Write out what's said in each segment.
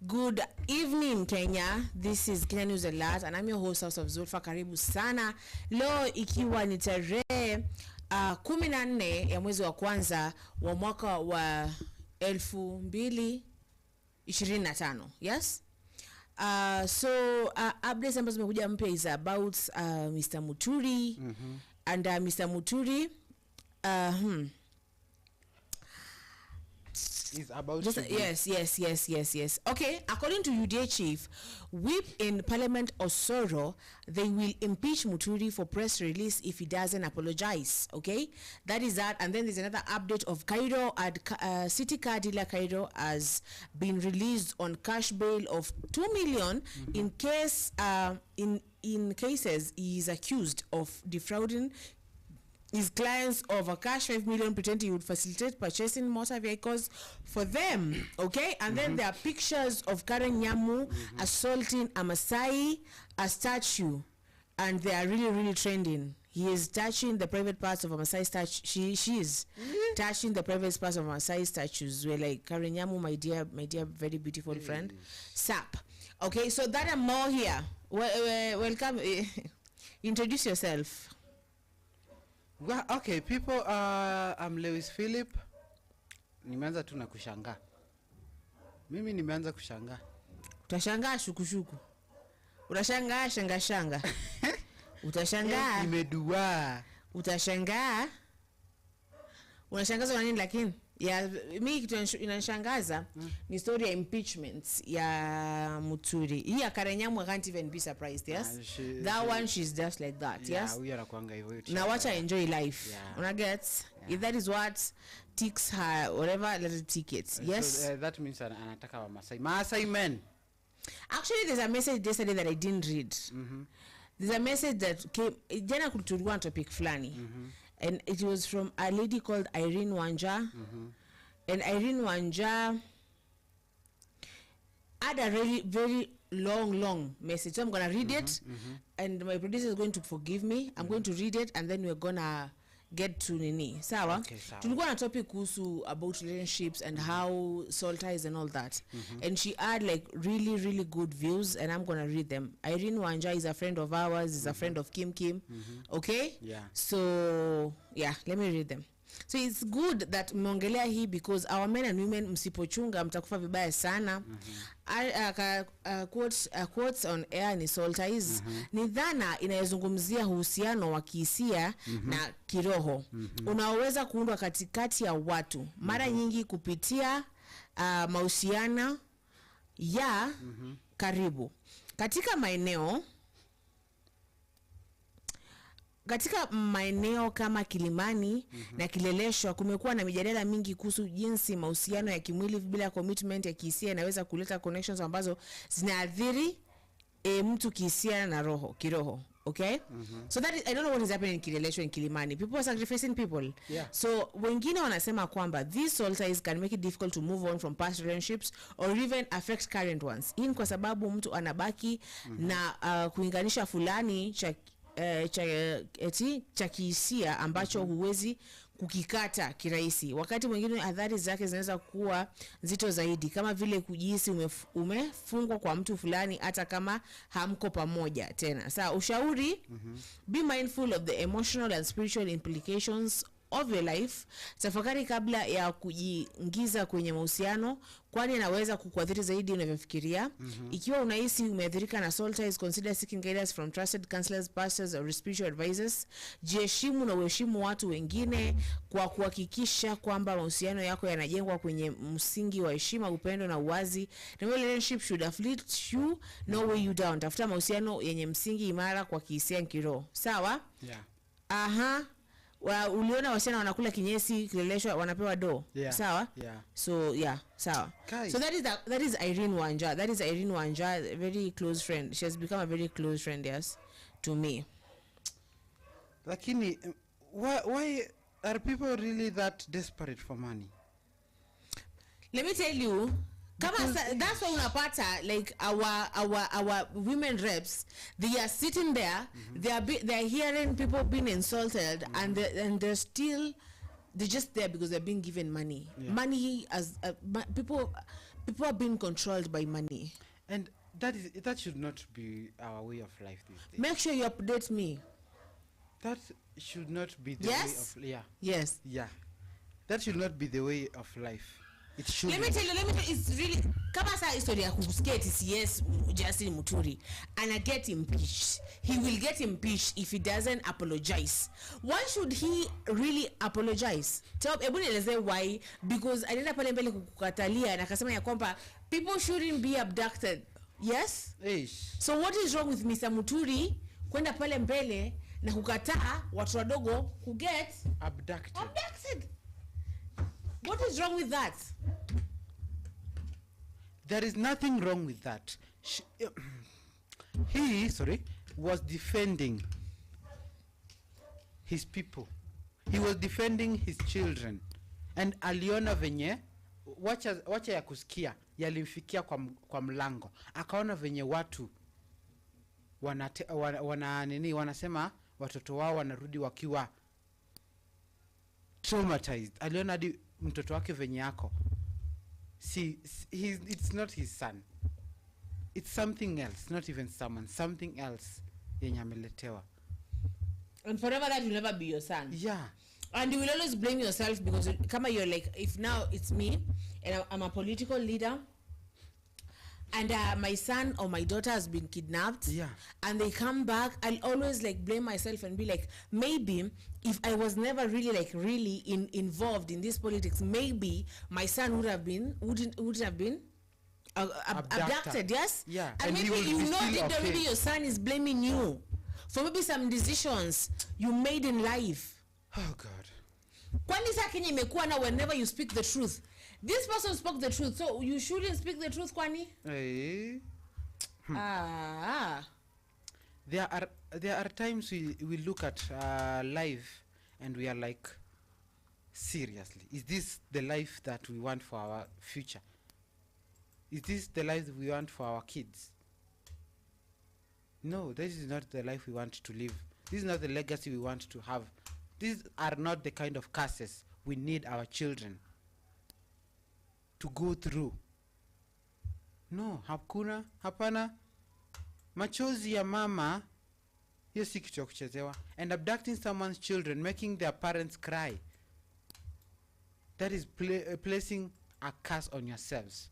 Good evening Kenya, this is Kenya News Alert and I'm your host House of Zulfa. Karibu sana. Leo ikiwa ni tarehe 14 ya mwezi wa kwanza wa mwaka wa 2025. Yes? Updates ambazo zimekuja mpya is about Mr. Muturi and Mr. Muturi is about yes. Okay, according to UDA chief, whip in Parliament Osoro, they will impeach Muturi for press release if he doesn't apologize. Okay, that is that. And then there's another update of Cairo at City Car Dealer Cairo has been released on cash bail of 2 million in case in cases he is accused of defrauding his clients of a cash 5 million, pretending he would facilitate purchasing motor vehicles for them. Okay, and then there are pictures of Karen Nyamu assaulting a Masai, a statue, and they are really trending. He is touching the private parts of a Masai statue. She is touching the private parts of Masai statues. We're like, Karen Nyamu, my dear, very beautiful friend. Sap. Okay, so that and more here. Welcome. Introduce yourself. Well, okay, people, I'm Lewis Philip. Nimeanza tu na kushangaa. Mimi nimeanza kushangaa. Utashangaa shukushuku. Utashangaa shanga. Utashangaa. Nimedua. Utashangaa. Unashangaza kwa nini lakini? Ya mimi kitu inanishangaza ni story ya impeachment ya Muturi. Hii ya Karenyamu can't even be surprised, yes? That one she's just like that, yes? Huyu anakuanga hivyo. Na watch her enjoy life. Una get? If that is what ticks her whatever little tickets. Yes. So, that means anataka wa Maasai men. Actually there's a message yesterday that I didn't read. There's a message that came jana kulitulikuwa topic fulani. And it was from a lady called Irene Wanja. And Irene Wanja had a really very long message. So I'm going to read it. And my producer is going to forgive me. I'm going to read it and then we're going to get to nini. Sawa? Okay, sawa. Tulikuwa na topic kuhusu about relationships and how soul ties and all that. And she had like really good views and I'm going to read them. Irene Wanja is a friend of ours, is a friend of Kim. Okay? Yeah. So, yeah, let me read them. So it's good that mmeongelea hii because our men and women msipochunga mtakufa vibaya sana. Quotes on air ni soul ties. Ni dhana inayozungumzia uhusiano wa kihisia na kiroho. Unaoweza kuundwa katikati ya watu. Mara nyingi kupitia mahusiano ya karibu. Katika maeneo kama Kilimani na Kileleshwa kumekuwa na mijadala mingi kuhusu jinsi mahusiano ya kimwili bila commitment ya kihisia inaweza kuleta connections ambazo zinaathiri mtu kihisia na kiroho. Okay? So that is, I don't know what is happening in Kileleshwa and Kilimani. People are sacrificing people. Yeah. So wengine wanasema kwamba these soul ties can make it difficult to move on from past relationships or even affect current ones. Hii kwa sababu mtu anabaki na kuinganisha fulani cha kihisia ambacho huwezi kukikata kirahisi. Wakati mwingine athari zake zinaweza kuwa nzito zaidi, kama vile kujihisi umefungwa kwa mtu fulani hata kama hamko pamoja tena. Sasa ushauri, be mindful of the emotional and spiritual implications of your life. Tafakari kabla ya kujiingiza kwenye mahusiano, kwani inaweza kukuathiri zaidi unavyofikiria. Ikiwa unahisi umeathirika na soul ties, consider seeking guidance from trusted counselors, pastors or spiritual advisors. Jiheshimu na uheshimu watu wengine kwa kuhakikisha kwamba mahusiano yako yanajengwa kwenye msingi wa heshima, upendo na uwazi. No relationship should afflict you, no way you down. Tafuta mahusiano yenye msingi imara kwa kihisia na kiroho. Sawa? Yeah. Uliona wasichana wanakula kinyesi Kileleshwa wanapewa do. Sawa? So sawa. So that is Irene Wanja. That is Irene Wanja, a very close friend. She has become a very close friend, yes, to me. Lakini why are people really that desperate for money? Let me tell you, that's why unapata like our women reps, they are sitting there, they are hearing people being insulted, and they're still, they're just there because they're being given money. Money as people People are being controlled by money. And that should not be our way of life these days. Make sure you update me. That should not be the Yes? way of Yes. yeah. That should not be the way of life. It should. Let me tell you, it's really kama saa history ya kusikia TCS Justin Muturi and I get impeached. He will get impeached if he doesn't apologize. Why should he really apologize? Ebu nieleze why. Because alienda pale mbele kukatalia na akasema ya kwamba people shouldn't be abducted. Yes? Eish. So what is wrong with Mr. Muturi kwenda pale mbele na kukataa watu wadogo ku get abducted? What is wrong with that? There is nothing wrong with that. He was defending his people. He was defending his children. And aliona venye wacha ya kusikia yalimfikia kwa mlango. Akaona venye watu wanasema watoto wao wanarudi wakiwa traumatized. Aliona hadi mtoto wake venye yako. See, it's not his son. It's something else, not even someone, something else yenye ameletewa. And forever that will never be your son. Yeah. And you will always blame yourself because kama you're like, if now it's me and I'm a political leader and my son or my daughter has been kidnapped, yeah, and they come back, I'll always like blame myself and be like, maybe if I was never really involved in this politics, maybe my son would have been abducted. Yes, yeah. And maybe you know that already your son is blaming you for maybe some decisions you made in life. Oh God. Kwani saa Kenya imekuwa na whenever you speak the truth, this person spoke the truth, so you shouldn't speak the truth, kwani? Hey. There are times we look at life and we are like, seriously, is this the life that we want for our future? Is this the life we want for our kids? No, this is not the life we want to live. This is not the legacy we want to have. These are not the kind of curses we need our children to go through. No, hapana. Machozi ya mama, hiyo si kitu ya kuchezewa. And abducting someone's children, making their parents cry, that is placing a curse on yourselves.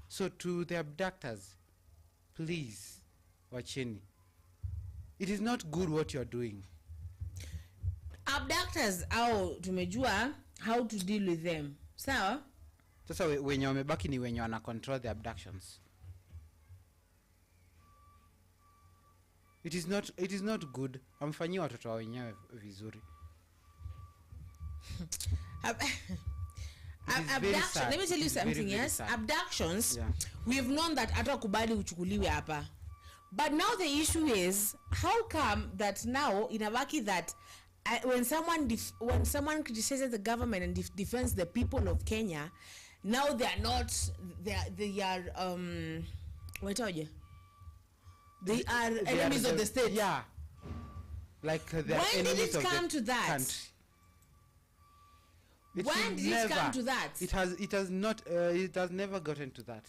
So to the abductors, please, wacheni. It is not good what you're doing. Abductors, tumejua how to deal with them. Sawa? Sasa wenye wamebaki ni wenye wana control the abductions. It is not good. Amfanyia watoto wa wenyewe vizuri. Abduction, let me tell you something, yes? Abductions, yeah. We've known that hata kubali uchukuliwe hapa. But now the issue is, how come that now inabaki that when someone criticizes the government and defends the people of Kenya, now they are enemies of the state. Yeah. Like they are enemies of the country. When did it come to that? When did it come to that? It has never gotten to that.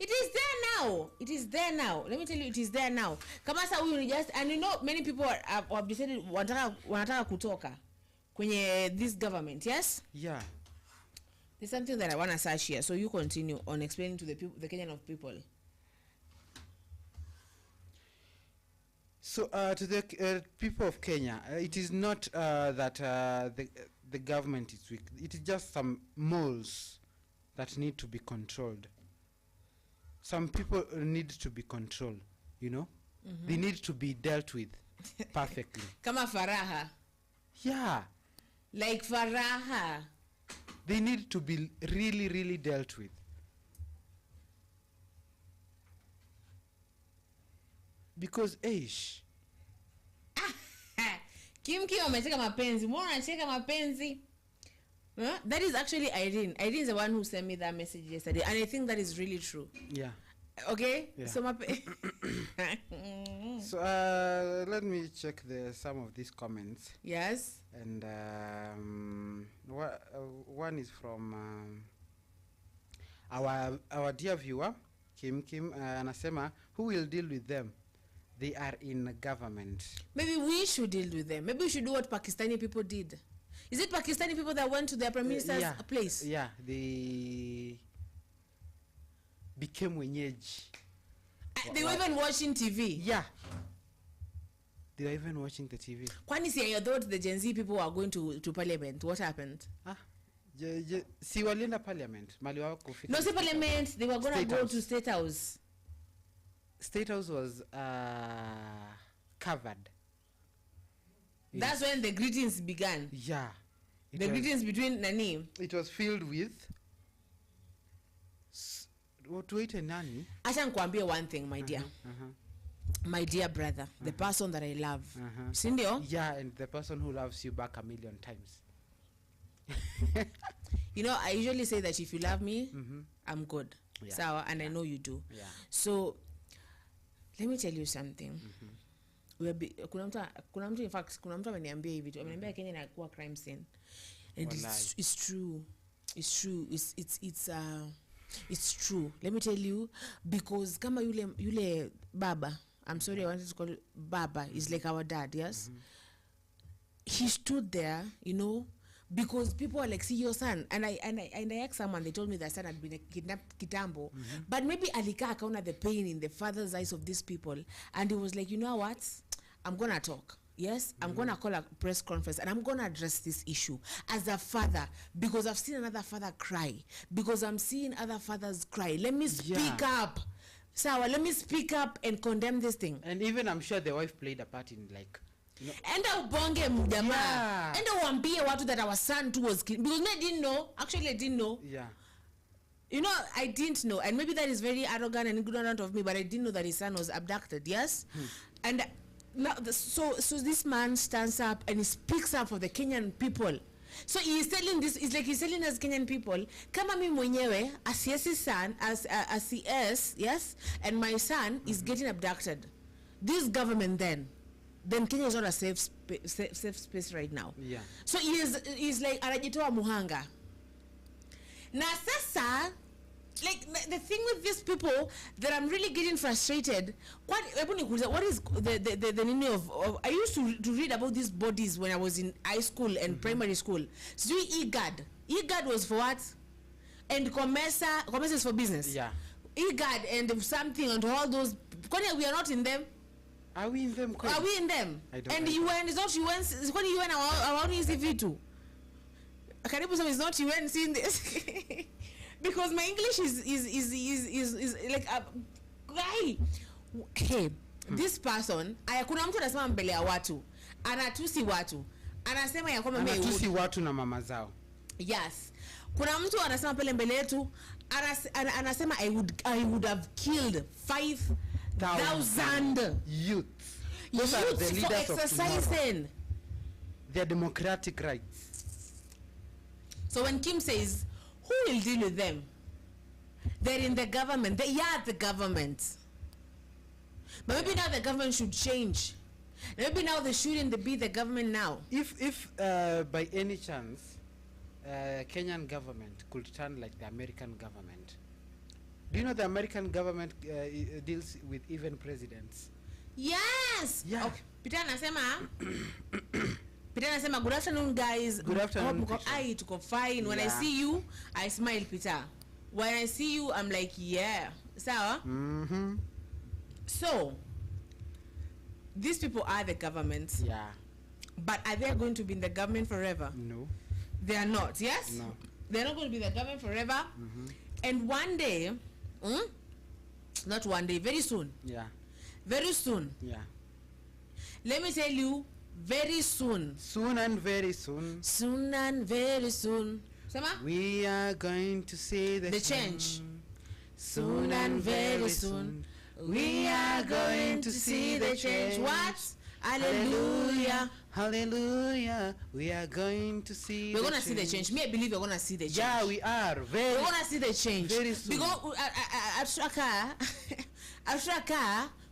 It is there now. It is there now. Let me tell you, it is there now. Kamasa we just, and you know, many people have decided wanataka kutoka kwenye this government. Yes. Yeah. There's something that I want to search here, so you continue on explaining to the people, the Kenyan of people. So to the people of Kenya, it is not that the government is weak. It is just some moles that need to be controlled. Some people need to be controlled, you know? Mm-hmm. They need to be dealt with perfectly. Kama Faraha. Yeah. Like Faraha. They need to be really, really dealt with. Because Kimki umecheka mapenzi. Mbona unacheka mapenzi? Huh? That is actually Irene. Irene is the one who sent me that message yesterday, and I think that is really true. Yeah. Okay. Yeah. So so let me check some of these comments. Yes. And one is from our dear viewer Kim anasema who will deal with them? They are in government. Maybe we should deal with them. Maybe we should do what Pakistani people did. Is it Pakistani people that went to their prime minister's place? Yeah, they became wenyeji. They were even watching TV. Yeah. They were even watching the TV. Kwani si I thought the Gen Z people were going to parliament. What happened? Si walienda parliament. Mali wao kufika. No, si parliament. They were going to go to State House. State House was covered. That's when the greetings began. Yeah. The greetings between Nani. It was filled with wait and Nani. Acha nikuambie one thing, my dear. My dear brother, the person that I love. Sindio? Yeah, and the person who loves you back 1,000,000 times. You know, I usually say that if you love me, I'm good. Yeah. Sawa, and I know you do. Yeah. So, let me tell you something. Kuna mtu in fact, kuna mtu ameniambia hivi tu. Ameniambia Kenya inakuwa crime scene. And it's true. It's true. It's true. Let me tell you, because kama yule baba, I'm sorry I wanted to call it baba, is like our dad, yes? He stood there, you know, because people are like, see your son, and I asked someone, they told me that son had been kidnapped kitambo, but maybe alika akaona the pain in the father's eyes of these people, and he was like, you know what, I'm gonna talk. Yes, I'm gonna call a press conference and I'm gonna address this issue as a father, because I've seen another father cry, because I'm seeing other fathers cry. Let me speak up. Sawa, let me speak up and condemn this thing. And even I'm sure the wife played a part in, like, you know. Enda ubonge mjamaa. Enda uambie watu that our son too was killed. Because I didn't know. Actually, I didn't know. Yeah. You know, I didn't know. And maybe that is very arrogant and ignorant of me, but I didn't know that his son was abducted. Yes? And now, so this man stands up and he speaks up for the Kenyan people. So he is telling this, it's like he's telling us Kenyan people, kama mi mwenyewe, as his son, as CS, yes, and my son is getting abducted. This government then Kenya is not a safe space right now. Yeah. So he's like, anajitoa muhanga. Na sasa, like the thing with these people that I'm really getting frustrated. What is the meaning of I used to read about these bodies when I was in high school and primary school. So IGAD was for what? And Commerce is for business. Yeah. IGAD and something and all those. We are not in them. Are we in them? Are we in them? And UN is not UN. It's what UN our ECV too. Karibu is not UN seeing this. Because my English is like guy. Hey, this person, kuna mtu anasema mbele ya watu, anatusi watu, anasema ya kwamba mimi anatusi watu na mama zao. Yes. Kuna mtu anasema pale mbele yetu, anasema I would have killed 5,000 youth. Those are the leaders of exercising their democratic rights. So when Kim says, who will deal with them? They're in the government. They are the government. But maybe now the government should change. Maybe now they shouldn't be the government now. If by any chance Kenyan government could turn like the American government. Do you know the American government deals with even presidents? Yes. Yeah. Okay. Peter anasema good afternoon guys. Good afternoon. I took fine. When I see you, I smile, Peter. When I see you, I'm like, yeah. Sawa? So, these people are the government. Yeah. But are they going to be in the government forever? No. They are not, yes? No. They're not going to be the government forever. And one day, not one day, very soon. Yeah. Very soon. Yeah. Let me tell you, very soon. Soon and very soon. Soon and very soon. Sama? We are going to see the change. Soon and very soon. We are going to see the change. What? Hallelujah. Hallelujah. We are going to see we're going to see the change. Me, I believe we're going to see the change. Yeah, we are. We're going to see the change. Very soon. Because After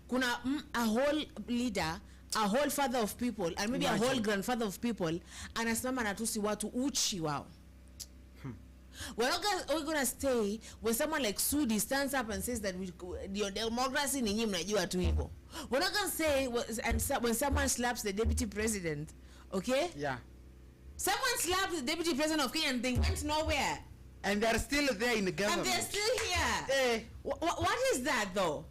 kuna a whole leader, a whole father of people, and maybe a whole grandfather of people, anasimama natusi watu uchi wao. We're not gonna stay when someone like Sudi stands up and says that your democracy ni nyinyi mnajua tu hivyo. We're not gonna say when someone slaps the deputy president, okay? Yeah. Someone slapped the deputy president of Kenya and they went nowhere. And they're still there in the government. And they're still here. Eh. What is that though?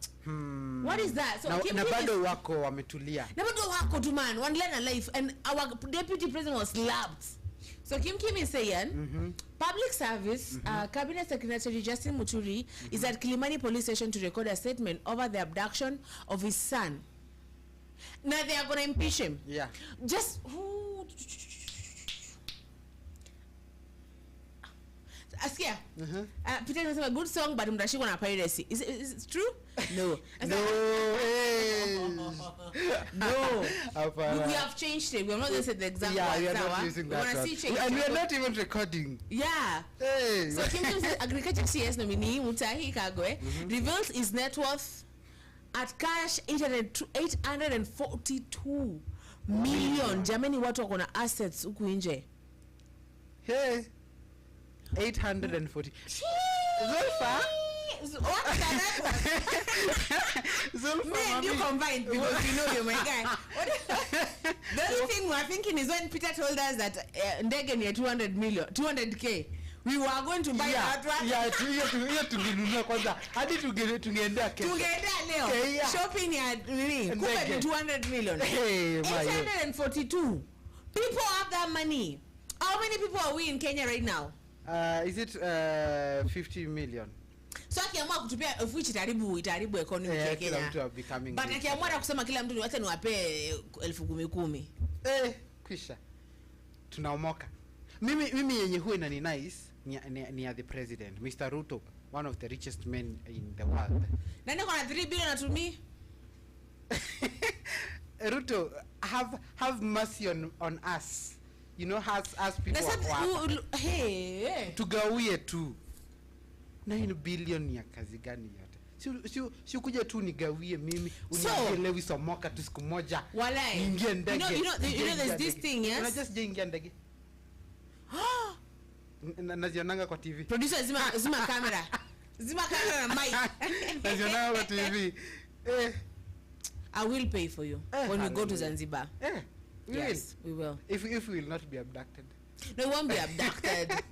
What is that? So na bado wako wametulia. Na bado wako tu man, one learn a life, and our deputy president was slapped. So Kim is saying, public service, Cabinet Secretary Justin Muturi is at Kilimani Police Station to record a statement over the abduction of his son. Now they are going to impeach him. Yeah. Just Askia, Peter has a good song, but mtashikwa na piracy. Is it true? No. No. We have changed it. We have not just said the exact yeah, words. We are not using that word. And we are not even recording. Yeah. Hey. So Kim says Agriculture CS nominee Mutahi Kagwe reveals his net worth at cash 842 million. Jamani watu wako na assets huku nje. Hey. 840. Zulfa? What is that? Zulfa, me and you combined because you know you're my guy. The only thing we're thinking is when Peter told us that ndege ni 200k. We were going to buy that one. Yeah, tungenunua kwanza. Hadi tungeendea kesho. Tungeendea leo. Shopping ya nini? Kumbe ni 200 million. Hey, 842. People have that money. How many people are we in Kenya right now? Is it 50 million? So akiamua kutupia of which itaribu economy ya Kenya. But akiamua kusema kila mtu wacha niwape 10,000. Kisha tunaomoka. Mimi yenye huwa inani nice ni the president, Mr. Ruto, one of the richest men in the world. Nani kuna 3 billion atumi? Ruto, have mercy on us. You know, us people hey. Tugawie tu 9 billion ya kazi gani yote. Si kuja tu nigawie mimi unielewi somoka tu siku moja. Walai. Ingia ndege. You know there's this thing, yes? Una just ingia ndege. Nazionanga kwa TV. Producer zima camera. Zima camera na mic. Nazionanga kwa TV. I will pay for you when we go to Zanzibar. Yes, we will. If we will not be abducted. No, we won't be abducted.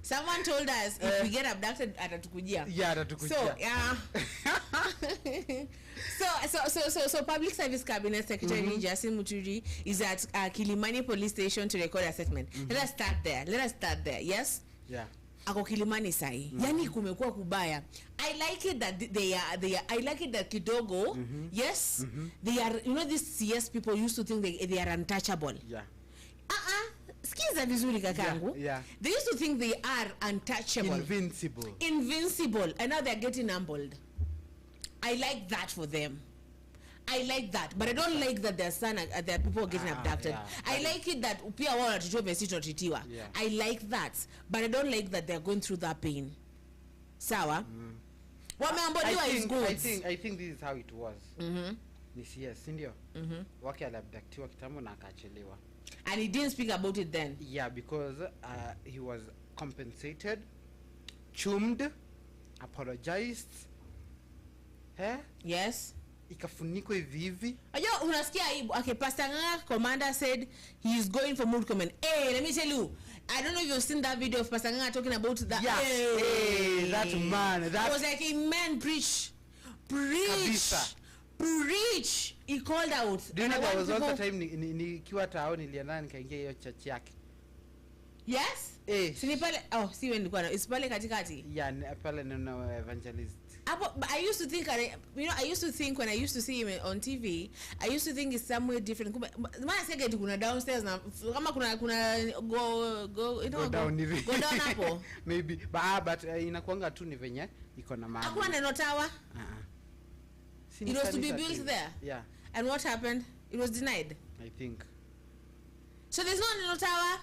Someone told us if we get abducted, atatukujia. Yeah, atatukujia. So, yeah. So Public Service Cabinet Secretary Justin Muturi is at Kilimani Police Station to record a statement. Let us start there. Yes? Yeah. Ako Kilimani sai. Yani kumekuwa kubaya. I like it that they are I like it that kidogo, yes, they are, you know, these CS people used to think they are untouchable. Yeah. Skiza vizuri kakangu. Yeah. They used to think they are untouchable. Invincible. And now they're getting humbled. I like that for them. I like that, but I don't like that their people getting abducted. Yeah. I like it that pia wao watitoa message watitiwa. I like that, but I don't like that they're going through that pain. Sawa? Wameambodiwa is good. I think this is how it was. Ni CS, ndio? Wake alabductiwa kitambo na akaachiliwa. And he didn't speak about it then. Yeah, because he was compensated, chummed, apologized. Yes. Ikafunikwa hivi. Ayo unasikia aibu. Okay, Pastor Nganga commander said he is going for mood comment. Hey, let me tell you. I don't know if you've seen that video of Pastor Nganga talking about that. Yeah. Hey, that man. That was like a man preach. Kabisa. Preach. He called out. Do you know there was also time nikiwa tao nilienda nikaingia hiyo church yake. Yes? Si pale si wewe nilikuwa it's pale katikati. Yeah, pale nina evangelist. I used to think when I used to see him on TV, I used to think it's somewhere different. Maana sasa kitu kuna downstairs na kama kuna go down hapo. Maybe but inakuanga tu ni venye iko na maana. Hakuna neno tower. It was to be built there. Yeah. And what happened? It was denied. I think. So there's no neno tower.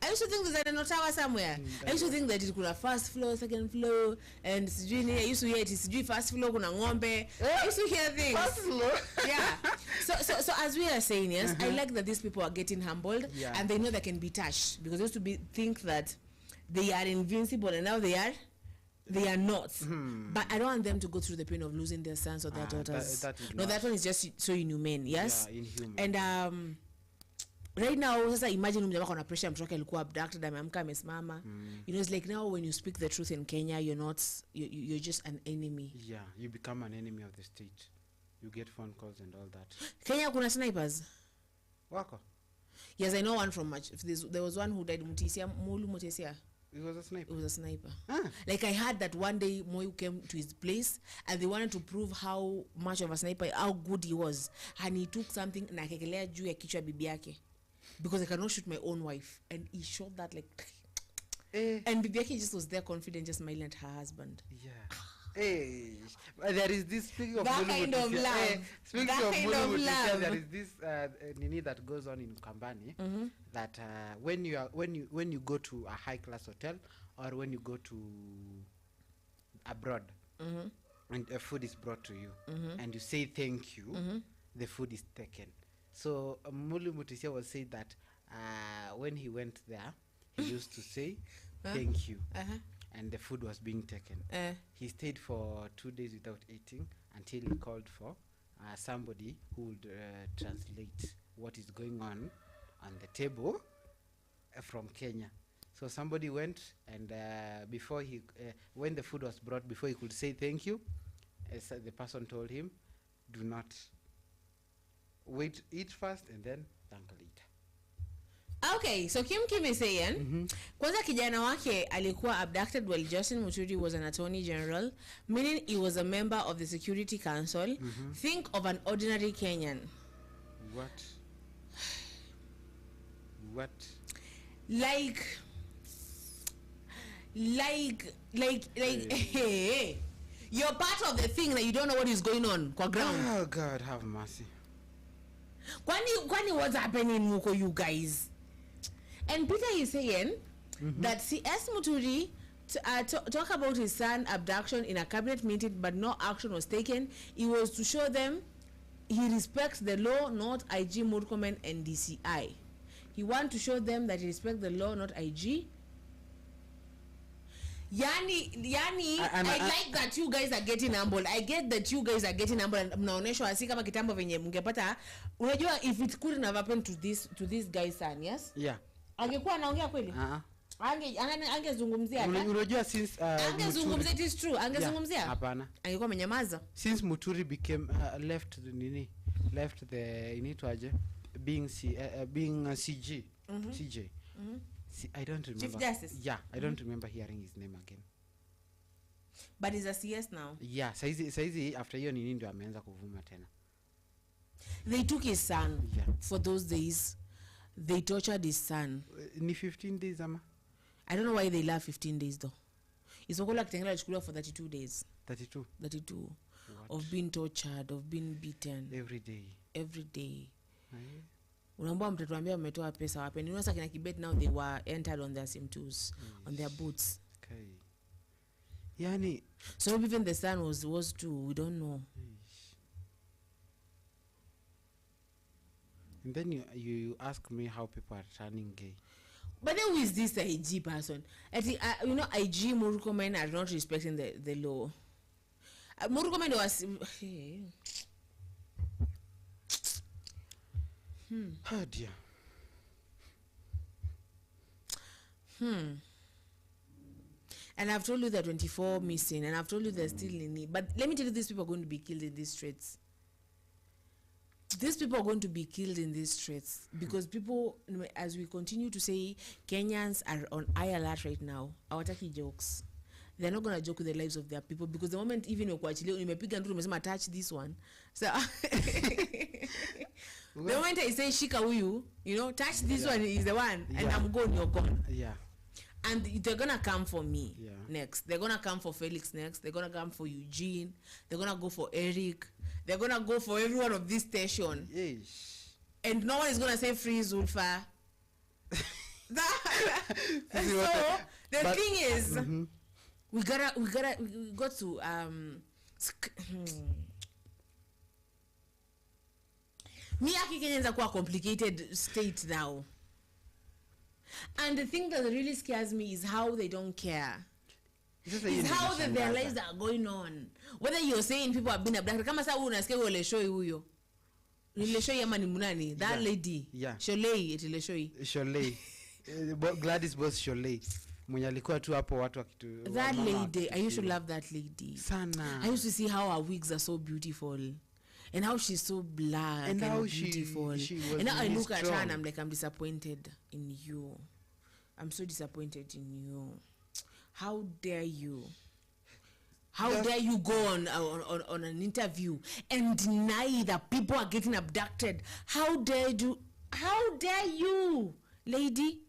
I used to think there's a tower somewhere. I used to think that it could have first floor, second floor, and I used to hear it is first floor kuna ngombe. I used to hear things. First floor. Yeah. So as we are saying, yes, I like that these people are getting humbled and they know they can be touched, because they used to think that they are invincible, and now they are not. But I don't want them to go through the pain of losing their sons or their daughters. That one is just so inhumane. Yes. Yeah, inhuman. And right now, sasa imagine mjamaa kuna pressure, mtoto wake alikuwa abducted, ameamka amesimama. You know, it's like now when you speak the truth in Kenya, you're just an enemy. Yeah, you become an enemy of the state. You get phone calls and all that. Kenya kuna snipers. Wako? Yes, I know one from much. There was one who died, Mutesia. It was a sniper. It was a sniper. Like I heard that one day Moi came to his place and they wanted to prove how much of a sniper, how good he was, and he took something na kekelea juu ya kichwa bibi yake, because I cannot shoot my own wife, and he shot that like and bibi yake just was there confident, just smiling at her husband. Yeah. There is this, speaking of that kind of love. Speaking that of kind of love. There is this nini that goes on in Kambani, that when you go to a high class hotel, or when you go to abroad, and food is brought to you, and you say thank you, the food is taken. So Mulu Mutisia was saying that when he went there, he used to say thank you. And the food was being taken. He stayed for 2 days without eating until he called for somebody who would translate what is going on the table from Kenya. So somebody went, and before he, when the food was brought, before he could say thank you, the person told him, do not wait, eat first and then thank later. Okay, so Kim is saying, kwanza kijana wake alikuwa abducted while Justin Muturi was an attorney general, meaning he was a member of the Security Council. Think of an ordinary Kenyan. What? What? Like, hey, you're part of the thing that you don't know what is going on kwa ground. Oh God, have mercy. Kwani what's happening huko, you guys? And Peter is saying that CS Muturi talk about his son abduction in a cabinet meeting, but no action was taken. It was to show them he respects the law, not IG, Murkomen, and DCI. He wants to show them that he respects the law, not IG. Yani, I like that you guys are getting humble. I get that you guys are getting humble, and mnaoneshwa asi kama kitambo venye mngepata. Unajua, if it couldn't have happened to this guy's son, yes? Yeah. Angekuwa anaongea kweli? Angezungumzia hata. Unajua since angezungumzia, it is true. Angezungumzia? Hapana. Angekuwa amenyamaza. Since Muturi became left the initwaje being CG. CJ. I don't remember. Chief Justice. Yeah, I don't remember hearing his name again. But he's a CS now. Yeah, saizi after hiyo nini ndio ameanza kuvuma tena. They took his son for those days. They tortured his son. Ni 15 days ama? I don't know why they love 15 days though. It's okola kitengela chukua for 32 days. 32 of being tortured, of being beaten every day. Unaambia mtatuambia mmetoa pesa wapi? Ni unasa kina Kibet now, they were entered on their SIM2s, on their boots. Okay. Yani, so even the son was too, we don't know. And then you ask me how people are turning gay. But then who is this IG person? You know, IG Murkomen are not respecting the law. Murkomen was Oh dear. And I've told you there are 24 missing, and I've told you they're still in need. But let me tell you, these people are going to be killed in these streets. These people are going to be killed in these streets because people, as we continue to say, Kenyans are on high alert right now. Hawataki jokes. They're not going to joke with the lives of their people, because the moment even nimepiga nduru umesema touch this one. So the moment I say shika huyu, you know, touch this one is the one, and I'm gone, you're gone. Yeah. And they're going to come for me next. They're going to come for Felix next. They're going to come for Eugene. They're going to go for Eric. They're going to go for everyone of this station. Yeesh. And no one is going to say free Zulfa. So the thing is, we got to me aki Kenyans are quite complicated state now. And the thing that really scares me is how they don't care. It's how their lives are going on. Whether you're saying people have been abducted, kama sa unasikia uleshoi huyo. Nileshoi ama ni munani? That lady. Yeah. Sholei etileshoi. Sholei. Gladys Boss Sholei. Mwenye alikuwa tu hapo watu wakitu. That lady, I used to love that lady. Sana. I used to see how her wigs are so beautiful. And how she's so black and how beautiful. She was and now I look at her and I'm like, I'm disappointed in you. I'm so disappointed in you. How dare you? How dare you go on an interview and deny that people are getting abducted? How dare you? How dare you, lady?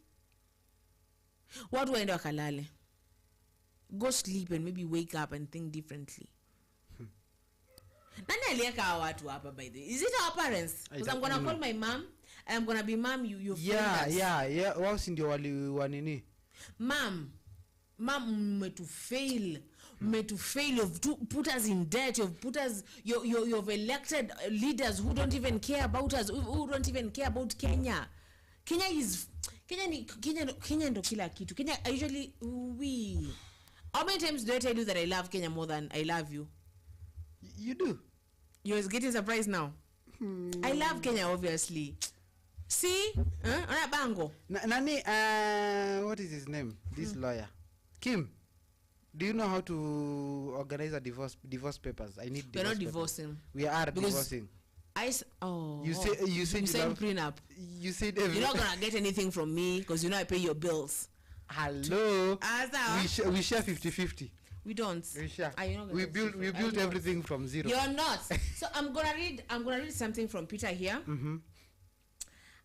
What do I do, Kalale? Go sleep and maybe wake up and think differently. Nani alieka watu hapa, by the way? Is it our parents? Because I'm gonna call my mom. I'm gonna be mom. You. Yeah. Wao si ndio wanini? Mom, me to fail. You've put us in debt. You've put us. You've elected leaders who don't even care about us. Who don't even care about Kenya. Kenya ndo kila kitu. Kenya usually we. How many times do I tell you that I love Kenya more than I love you? You do. You're getting surprised now. I love Kenya, obviously. See? Ona bango. Nani, what is his name? This lawyer. Kim, do you know how to organize a divorce papers? I need divorce. We're not divorcing. We are divorcing. You said prenup. You said you're not gonna get anything from me because you know I pay your bills. Hello. We share 50-50. We don't. We built everything from zero. You're not. So I'm gonna read something from Peter here.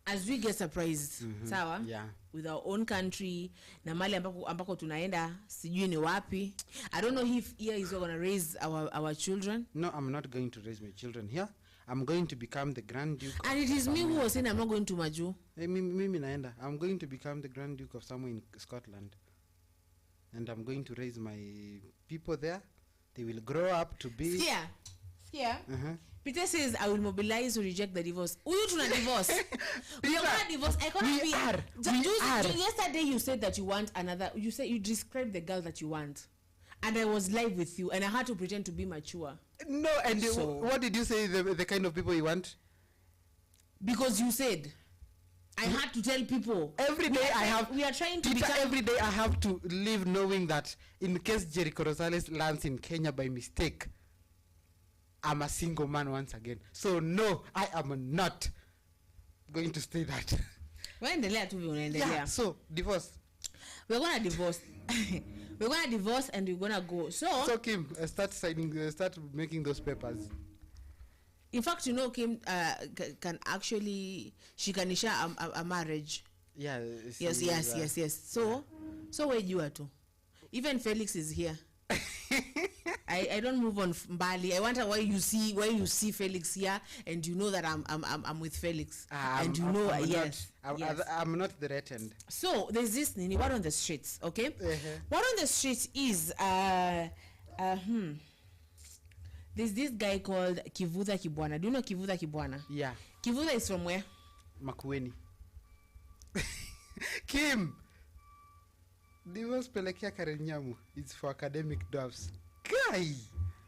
As we get surprised, sawa? Yeah. With our own country, na mali ambako tunaenda, sijui ni wapi. I don't know if here is gonna raise our children. No, I'm not going to raise my children here. I'm going to become the Grand Duke. And it is me who was saying I'm not going to Maju. Mimi naenda. I'm going to become the Grand Duke of somewhere in Scotland. And I'm going to raise my people there. They will grow up to be... Yeah. Peter says, I will mobilize to reject the divorce. Uyu tuna divorce. We are gonna divorce. I can't be... We are. Yesterday you said that you want another... You said you described the girl that you want. And I was live with you. And I had to pretend to be mature. No, and what did you say the kind of people you want? Because you said... I had to tell people every day we are trying to become every day I have to live knowing that in case Jericho Rosales lands in Kenya by mistake, I'm a single man once again. So no, I am not going to stay that. Yeah, so divorce. We're gonna divorce. We're gonna divorce and we're gonna go. So Kim, start making those papers. In fact, you know, Kim can actually shikanisha a marriage. Yeah. Yes. So where you are to? Even Felix is here. I don't move on Bali. I wonder why you see Felix here, and you know that I'm with Felix, and you know yes. I'm not threatened. So there's this nini what on the streets, okay? What on the streets is there's this guy called Kivutha Kibwana. Do you know Kivutha Kibwana? Yeah. Kivutha is from where? Makueni. Kim. Divorce pelekea Karenyamu. It's for academic doves. Guy.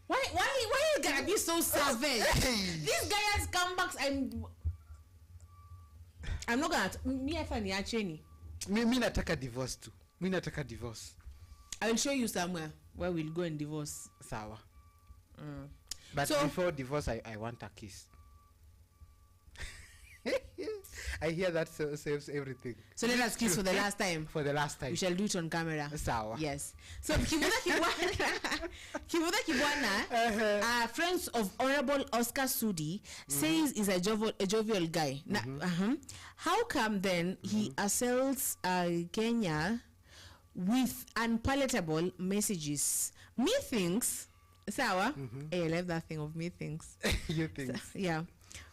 Why you gotta be so savage? This guy has comebacks. I'm not gonna me afani acheni. Me nataka divorce too. Me nataka divorce. I will show you somewhere where we'll go and divorce. Sawa. But so, before divorce, I want a kiss. I hear that saves everything. So let us kiss for the last time. For the last time. We shall do it on camera. Sawa. Yes. So Kivutha Kibwana, friends of Honorable Oscar Sudi, says is a jovial guy. How come then he assaults Kenya with unpalatable messages? Methinks... Sawa. I love that thing of methinks. You think? So, yeah.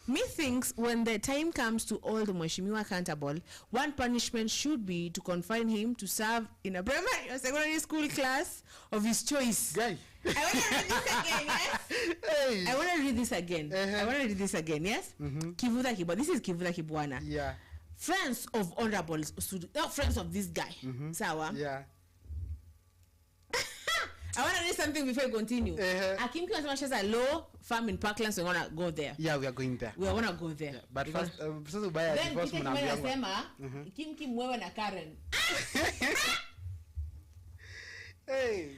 Methinks when the time comes to hold Mheshimiwa accountable, one punishment should be to confine him to serve in a primary or secondary school class of his choice. Guy. I want to read this again, yes? Hey. I want to read this again. Yes? Kivutha Kibwana. This is Kivutha Kibwana. Yeah. friends of honorable student, not friends of this guy. Sawa. Yeah. I want to read something before we continue. Kim Kim has a low farm in Parklands, so we're going to go there. Yeah, we are going there. We are going to go there. Yeah, but because first, so buy a divorce then Kim Kim wewe na Karen. Hey.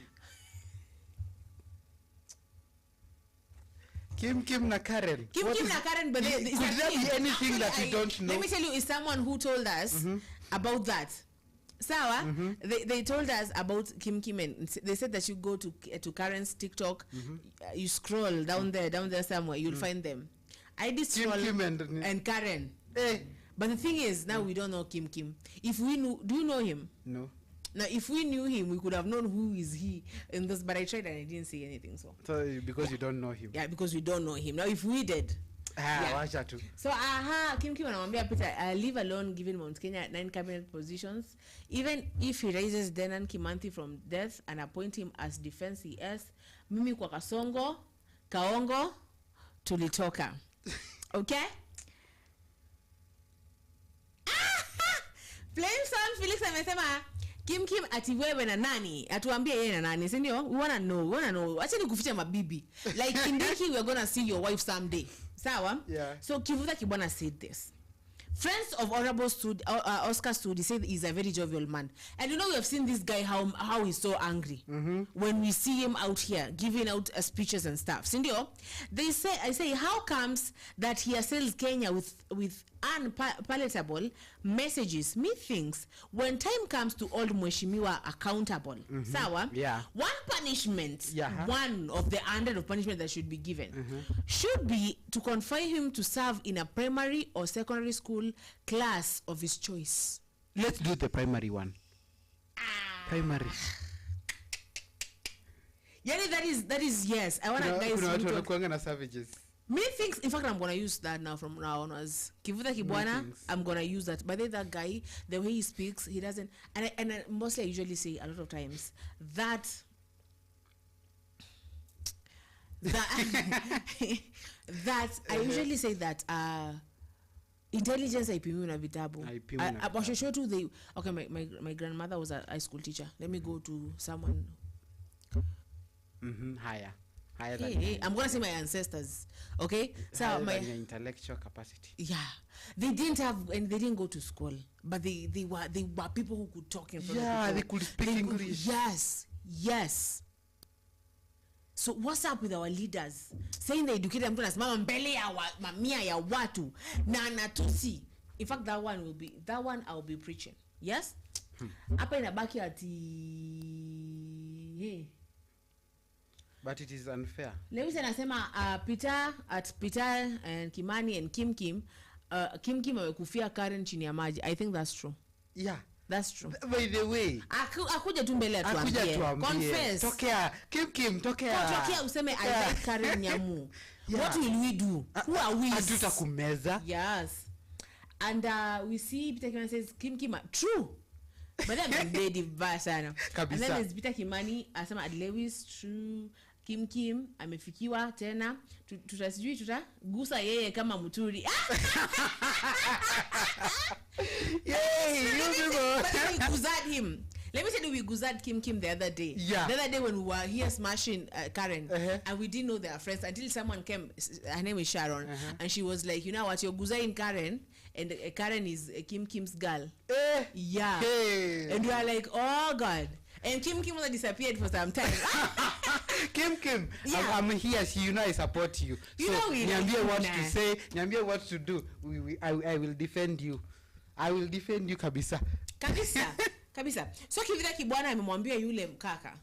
Kim na Karen. Kim na Karen, but could there be anything that we don't know? Let me tell you, is someone who told us about that. Sawa, they told us about Kim and they said that you go to Karen's TikTok, you scroll down there somewhere, you'll find them. I did scroll Kim and Karen. Hey. But the thing is, now we don't know Kim. If we knew, do you know him? No. Now, if we knew him, we could have known who is he in this. But I tried and I didn't say anything. So because you don't know him. Yeah, because we don't know him. Now, if we did. Wacha tu. So Kim anamwambia Peter, leave alone giving Mount Kenya 9 cabinet positions, even if he raises Denan Kimanthi from death and appoint him as defense ES. Mimi kwa Kasongo, Kaongo, tulitoka. Okay? Flame Son Felix amesema Kim ati wewe na nani? Atuambie yeye na nani, si ndio? We wanna know. Acha nikuficha mabibi. Like Kindiki, we're gonna see your wife someday. Sawa? Yeah. So Kivuta Kibwana said this. Friends of Honorable Oscar Studi said he's a very jovial man. And you know, we have seen this guy, how he's so angry when we see him out here giving out speeches and stuff. Sindio, I say, how comes that he assails Kenya with unpalatable messages, methinks, when time comes to hold Mheshimiwa accountable. Sawa? Yeah. One punishment, one of the 100 of punishment that should be given, should be to confine him to serve in a primary or secondary school class of his choice. Let's do the primary one. Primary. Yeah, that is yes. I want to guys na savages. Me thinks, in fact, I'm gonna use that now from now on. As Kivuta Kibwana, I'm gonna use that. But then that guy, the way he speaks, he doesn't. And mostly I usually say a lot of times that I usually say that intelligence haipimiwi na vitabu. Okay, my grandmother was a high school teacher. Let me go to someone higher than I'm gonna say my ancestors. Okay, so my intellectual capacity. Yeah, they didn't go to school, but they were people who could talk in front of people. They could speak English. Yes. So what's up with our leaders saying they educated mtu anasimama mbele ya mamia ya watu na anatusi? In fact, that one I'll be preaching. Yes? Hapa inabaki ati but it is unfair. Lewis anasema Peter and Kimani and Kim Kim amekufia Karen chini ya maji. I think that's true. Yeah. That's true. By the way, akuja tu mbele atuambie. Confess. Tokea. Kim, tokea. Tokea useme I like Karen Nyamu. Yeah. What will we do? Who are we? Hatutakumeza. Yes. And we see Peter Kimani says Kim true. But I'm dead sana. And then there's Peter Kimani asema Lewis true. Kim amefikiwa tena gusa yeye kama mturi. Yay, we guzad him. Let me tell you, we guzad Kim the other day. Yeah. The other day when we were here smashing Karen, and we didn't know they are friends until someone came. Her name is Sharon, and she was like, you know what, you're guzaing Karen, and Karen is Kim's girl. Yeah. Hey. And we are like, oh God. And Kim disappeared for some time. Kim, yeah. I'm here. You know I support you. You know we niambie what to say, niambie what to do. I will defend you. I will defend you kabisa. Kabisa. So Kivuta Kibwana amemwambia yule mkaka.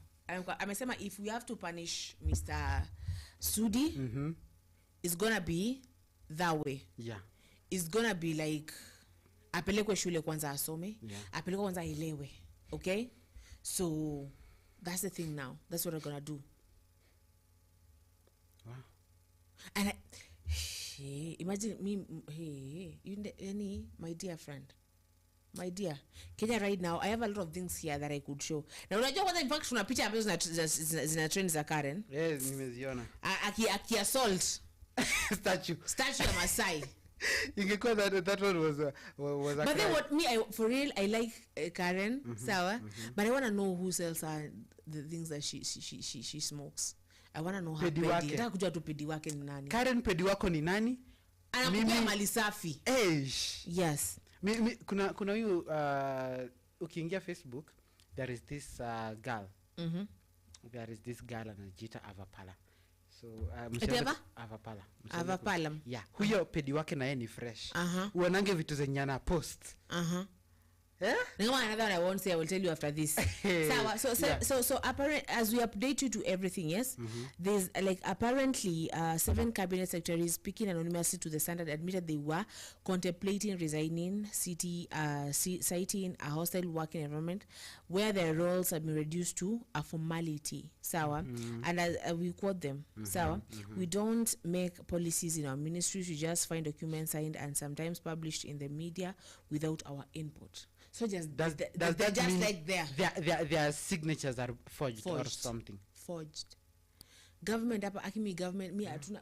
Amesema if we have to punish Mr. Sudi, it's gonna be that way. Yeah. It's gonna be like apelekwe shule kwanza asome, apelekwe kwanza elewe. Okay? So that's the thing now. That's what I'm gonna do. Wow. And imagine me, my dear friend, my dear Kenya right now, I have a lot of things here that I could show. Now unajua kwanza in fact tuna picha ambazo zina trend za Karen. Yes, nimeziona. Aki assault statue ya Masai. Ingekuwa that one was a but then crime. what me for real I like Karen sawa but I want to know who sells her the things that she smokes. I want to know her Pedi pedi. wake. Nataka kujua tu pedi wake ni nani. Karen pedi wako ni nani? Anakupea mali safi. Yes. Kuna huyu ukiingia Facebook there is this girl. There is this girl anajiita Avapala. So Avapala. Yeah. Huyo pedi wake na yeye ni fresh. Uanange vitu zenye ana post. Another one I won't say, I will tell you after this. So apparent as we update you to everything, yes, there's like apparently 7 cabinet secretaries speaking anonymously to the Standard admitted they were contemplating resigning, citing a hostile working environment where their roles have been reduced to a formality. And as we quote them, we don't make policies in our ministries, we just find documents signed and sometimes published in the media without our input. So just does that just mean like their signatures are forged or something? Forged. Government hapa akimi government mi atuna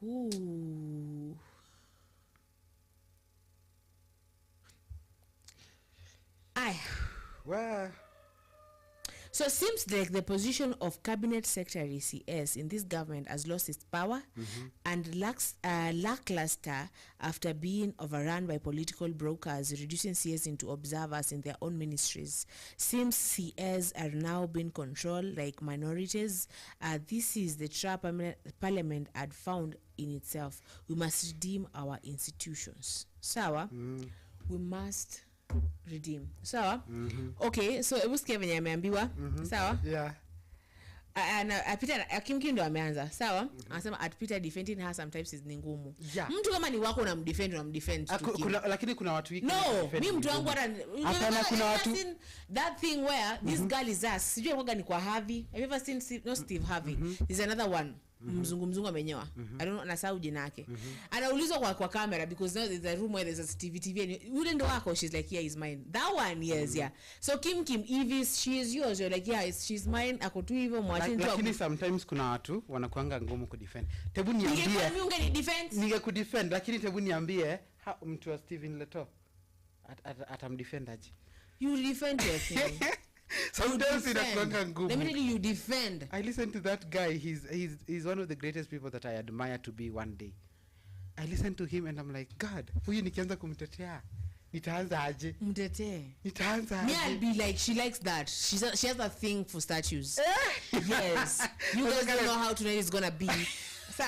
Ooh. Well, so it seems like the position of cabinet secretary CS in this government has lost its power and lackluster after being overrun by political brokers, reducing CS into observers in their own ministries. Seems CS are now being controlled like minorities. This is the trap parliament had found in itself. We must redeem our institutions. We must redeem. Okay, so hebu sikia venye ameambiwa. Yeah. Peter Kimki ndo ameanza. Anasema at Peter defending her sometimes is ngumu. Yeah. Mtu kama ni wako unamdefend lakini kuna watu wiki. No, mimi mtu wangu hapana kuna watu that thing where this girl is us. Sijui ngoga ni kwa Harvey. Have you ever seen Steve Harvey? There's another one. Mzungu amenyoa. I don't know nasahau jina yake. Anaulizwa kwa camera because now there's a room where there's a TV and ule ndo wako, she's like yeah, is mine. That one yes, yeah. So Kim if she is yours, you're like yeah, she's mine. Ako tu hivyo mwachini tu. Lakini sometimes kuna watu wanakuanga ngumu kudefend. Tebu niambie. Ningekudefend lakini tebu niambie mtu wa Steven Leto atamdefendaje? You defend your thing. Sometimes inakuanga ngumu. Let me tell you defend. I listen to that guy. He's one of the greatest people that I admire to be one day. I listen to him and I'm like, God, huyu nikianza kumtetea nitaanza aje? Mtetee. Nitaanza aje? Me I'll be like, she likes that. She has a thing for statues. Yes. You guys don't know how tonight is gonna be. So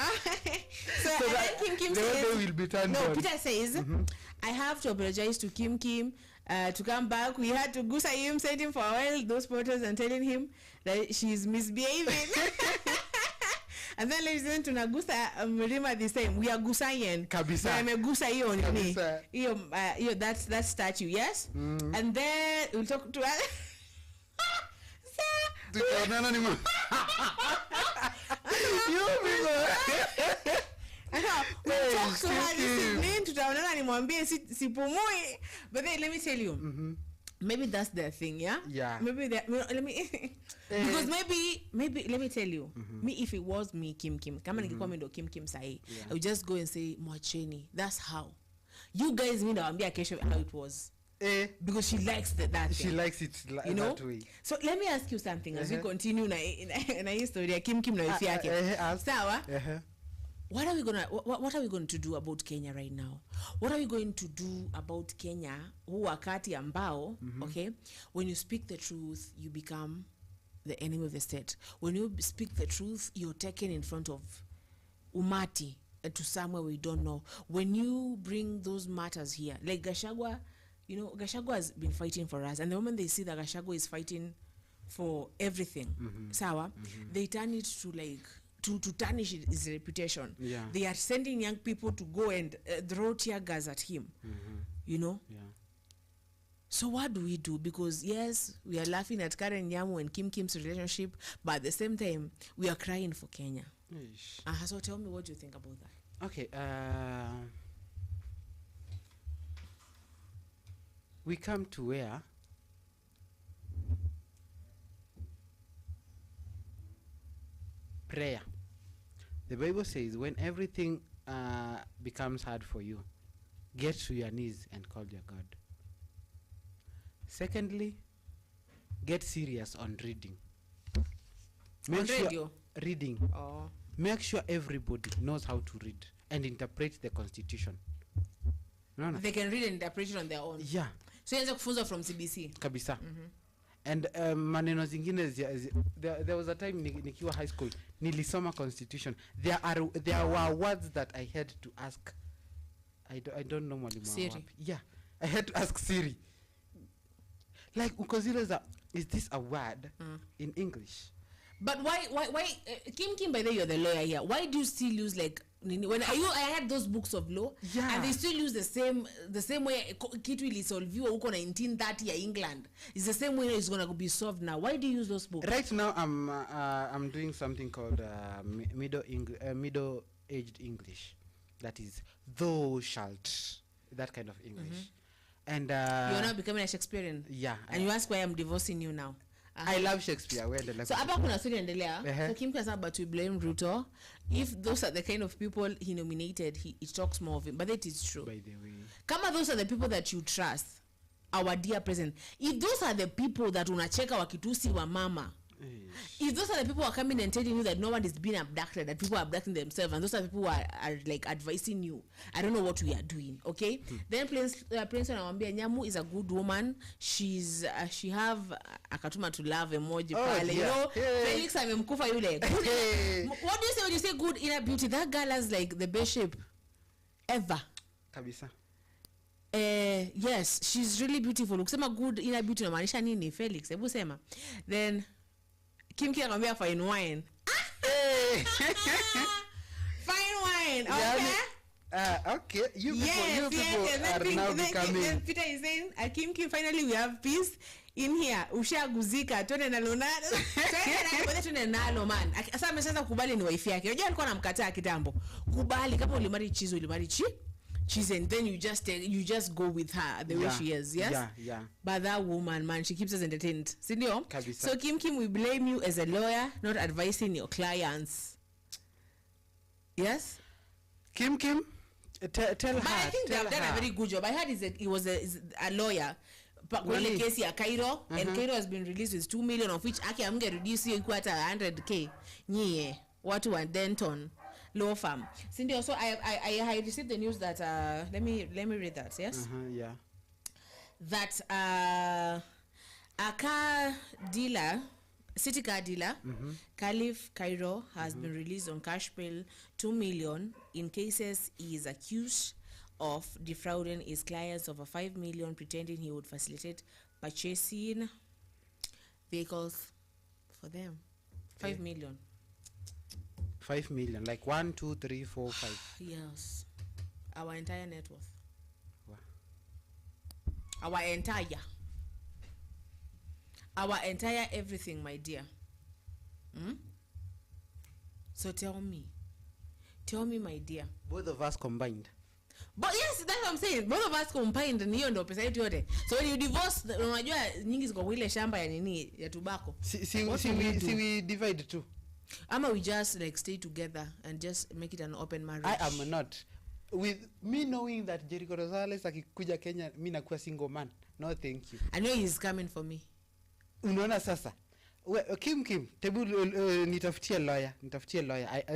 that Kim says, will be turned no, on. Peter says, I have to apologize to Kim to come back. We had to gusa him, send him for a while, those photos, and telling him that she's misbehaving. And then listen to Nagusa Mrima this time. We are gusayen. Kabisa. I'm a gusa hiyo nini. Hiyo that statue, yes? And then we'll talk to her. Tukaonana ni ma. You people. We'll talk to her this evening. Tutaonana nimwambie sipumui. But then let me tell you. Maybe that's their thing, yeah? Yeah. Maybe that, let me because maybe let me tell you, me if it was me Kim kama ningekuwa mimi ndo Kim sahi, I would just go and say mwacheni. That's how. You guys mimi ndawaambia kesho how it was. Because she likes that thing. She likes it that way. So let me ask you something as we continue na hii story ya Kim na wifi yake. Sawa? What are we going to do about Kenya right now? What are we going to do about Kenya huu wakati ambao, okay, when you speak the truth you become the enemy of the state. When you speak the truth you're taken in front of umati to somewhere we don't know. When you bring those matters here, like Gachagua, you know, Gachagua has been fighting for us, and the moment they see that Gachagua is fighting for everything, sawa, they turn it to like to tarnish his reputation. Yeah. They are sending young people to go and throw tear gas at him. You know? Yeah. So what do we do? Because yes, we are laughing at Karen Nyamu and Kim's relationship, but at the same time, we are crying for Kenya. So tell me, what do you think about that? Okay. We come to where The Bible says when everything becomes hard for you, get to your knees and call your God. Secondly, get serious on reading. On radio? Reading. Oh. Make sure everybody knows how to read and interpret the Constitution. No. They can read and interpret it on their own. Yeah. So you kufunza from CBC. Kabisa. And maneno zingine there was a time nikiwa high school nilisoma Constitution. There were words that I had to ask. I don't know mwalimu Siri. Yeah. I had to ask Siri. Like ukazile is this a word in English? But why Kim by the way, you're the lawyer here. Why do you still use like when I had those books of law, yeah, and they still use the same way kitu ilisolviwa huko 1930 ya England. It's the same way it's going to be solved now. Why do you use those books? Right now I'm doing something called middle-aged English. That is thou shalt, that kind of English. And you're now becoming a Shakespearean. Yeah. And you ask why I'm divorcing you now. I love Shakespeare. So hapa kuna story endelea. So Kim Kasa about to blame Ruto. If those are the kind of people he nominated, he talks more of him. But it is true. By the way, kama those are the people that you trust, our dear president, if those are the people that unacheka wakitusi wa mama, if those are the people who are coming and telling you that no one is being abducted, that people are abducting themselves, and those are the people who are like advising you, I don't know what we are doing, okay? Then Prince anamwambia Nyamu is a good woman. She have akatuma to love emoji pale. You know, Felix amemkufa yule. What do you say when you say good inner beauty? That girl has like the best shape ever. Kabisa. Yes, she's really beautiful. Ukisema good inner beauty unamaanisha nini, Felix? Hebu sema. Then Kim akamwambia fine wine. Fine wine. Okay. Okay. You people are now becoming. Then Peter is saying, Kim, finally we have peace in here. Ushaguzika tone na lonado. Tone nalo man. Sasa ameshaanza kubali ni wife yake. Unajua alikuwa anamkataa kitambo. Kubali kama ulimari chizo ulimari cheese, and then you just go with her the way she is. Yes. Yeah. But that woman, man, she keeps us entertained. Sindio? Kabisa. So Kim, we blame you as a lawyer, not advising your clients. Yes. Kim, tell her. But I think they've done a very good job. I heard he was a lawyer. Really? Case here, Cairo, and Cairo has been released with 2 million, of which Aki I'm gonna reduce you equal to 100K. Nye, what one Denton law firm. Cindy, also I received the news that let me read that. Yes. Yeah. That a car dealer, city car dealer, Caliph Cairo has been released on cash bail 2 million in cases he is accused of defrauding his clients over 5 million, pretending he would facilitate purchasing vehicles for them. 5 million. 5 million, like 1, 2, 3, 4, 5. Yes, our entire net worth. Wow. Our entire everything, my dear. So tell me, my dear. Both of us combined. But yes, that's what I'm saying. Both of us combined niyo ndo pesa yetu yote. So when you divorce, unajua nyingi ziko ile shamba ya nini ya tobacco. Si we divide too. Ama we just like stay together and just make it an open marriage. I am not. With me knowing that Jericho Rosales akikuja Kenya, mimi nakuwa single man. No, thank you. I know he's coming for me. Unaona sasa. Kim, tebu nitafutie lawyer.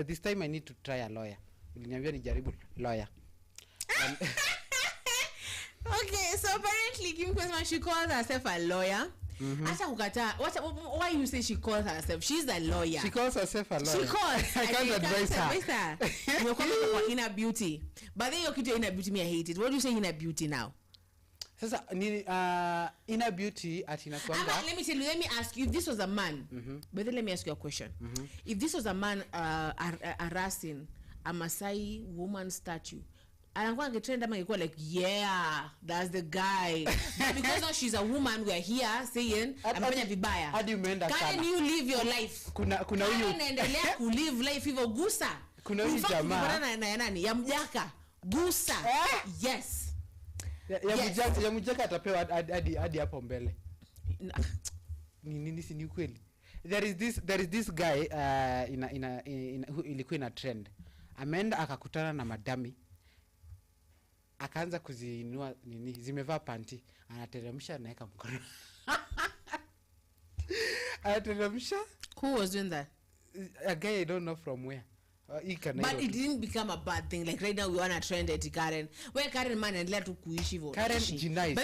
This time I need to try a lawyer. Uliniambia nijaribu lawyer. Okay, so apparently Kim Kwesma, she calls herself a lawyer. Why you say she calls herself? She's a lawyer. She calls herself a lawyer. She calls. I can't advise her. You're coming for inner beauty. But then you're kidding inner beauty, me I hate it. What do you say inner beauty now? Sasa inner beauty atina kwamba. Let me ask you, if this was a man, but then let me ask you a question. If this was a man harassing a Maasai woman statue, anakuwa angetrend ama ingekuwa like, yeah, that's the guy. But because now she's a woman, we are here saying amefanya vibaya. Hadi umeenda sana. Can you live your life? Kuna huyu anaendelea ku live life hivyo, gusa. Kuna huyu jamaa na nani ya mjaka gusa. Yes. Ya mjaka atapewa hadi hapo mbele. Ni nini, si ni kweli? there is this guy who ilikuwa ina trend. Ameenda akakutana na madami. Akaanza kuzinua nini zimevaa panty, anateremsha anaweka mkono. Anateremsha. Who was doing that? A guy I don't know from where. But it didn't become a bad thing. Like right now we want to trend at Karen. Where Karen man and let to kuishi vo. Karen Jinai.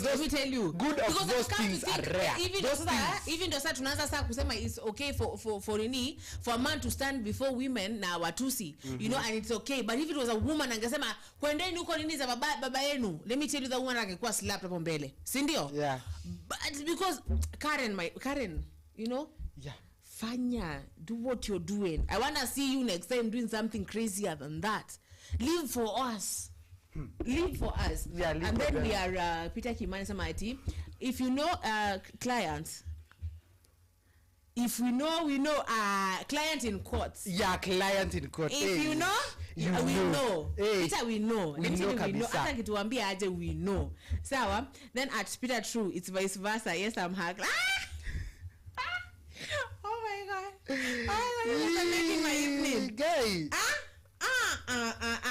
Let me tell you. Good of because those things are rare. Even though tunaanza sasa kusema it's okay for a man to stand before women na watusi. You know, and it's okay. But if it was a woman angesema kwendeni huko nini za baba yenu. Let me tell you, the woman angekuwa slapped hapo mbele. Si ndio? Yeah. But because Karen, you know? Yeah. Fanya, do what you're doing. I want to see you next time doing something crazier than that. Live for us. Live for us. Yeah, and then we are Peter Kimani Samati. If you know clients, if we know client in court. Yeah, client in court. If you know, we know. Hey. Peter, we know. We know kabisa. Hata kituambia aje we know. Sawa. Then at Peter True, it's vice versa. Yes, I'm hacked. I'm making my evening. Guy.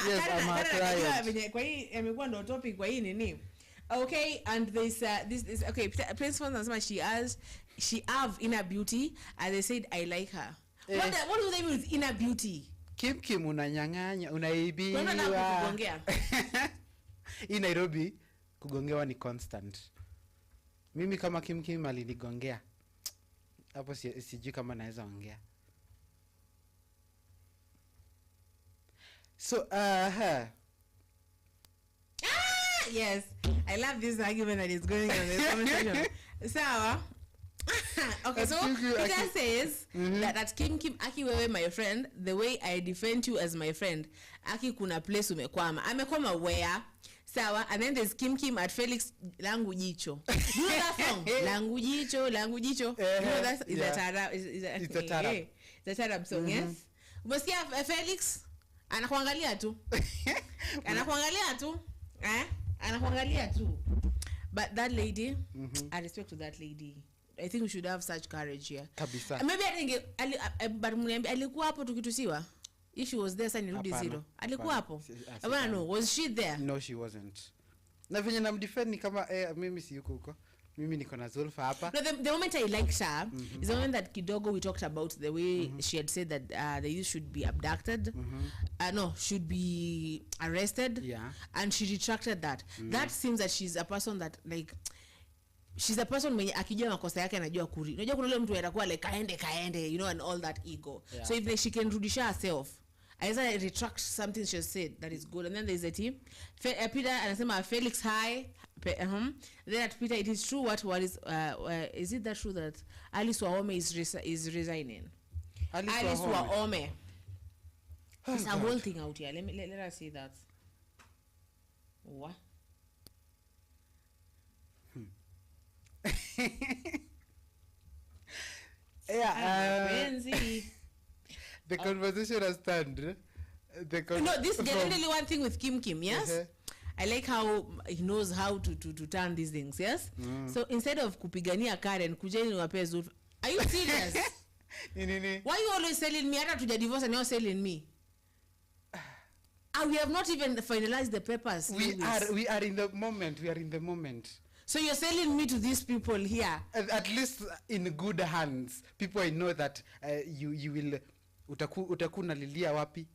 Yes, I'm a client. Kwa hii amekuwa ndo topic kwa hii nini. Okay, and this okay, Prince Fonzasma, she have inner beauty, and they said I like her. What do they mean with inner beauty? Kim unanyang'anya, unaibiwa. Unaona kugongea. Hii Nairobi kugongewa ni constant. Mimi kama Kim alinigongea. Hapo sijui kama naweza ongea. So yes, I love this argument that is going on in this conversation. So okay, so Peter says that at Kim Aki wewe my friend, the way I defend you as my friend, Aki kuna place amekwama where. Sawa, and then there's Kim at Felix langu jicho. You know that song? Langu jicho. You know that is a Arab, is a Arab. It's a Arab song, yes? Umesikia Felix anakuangalia tu. Anakuangalia tu. But that lady, I respect to that lady. I think we should have such courage here. Kabisa. Maybe I think but alikuwa hapo tukitusiwa. If she was there, sasa nirudi zero. Alikuwa hapo. I want to know, was she there? No, she wasn't. Na venye namdefend ni kama mimi si yuko huko. Mimi niko na Zulfa hapa. No, the moment I liked her is the moment that kidogo we talked about the way she had said that the youth should be abducted. No, should be arrested. Yeah. And she retracted that. That seems that she's a person that like she's a person mwenye akijua makosa yake anajua kuri. Unajua kuna yule mtu atakuwa like kaende, you know, and all that ego. Yeah. So if like, she can rudisha herself, I retract something she said that is good. And then there's a team. Peter anasema Felix hi. Then at Peter, it is true what is it that true that Alice Waome is resigning? Alice Waome. There's a whole thing out here. Let us see that. What? Yeah. The conversation has turned. No, this is definitely one thing with Kim, yes? I like how he knows how to turn these things, yes? So instead of kupigania Karen, kujeni wape Zulfa. Are you serious? Why you always selling me? Hata tuja divorce and you're selling me. We have not even finalized the papers. We are in the moment. So you're selling me to these people here. At least in good hands. People I know that you will utakuna lilia wapi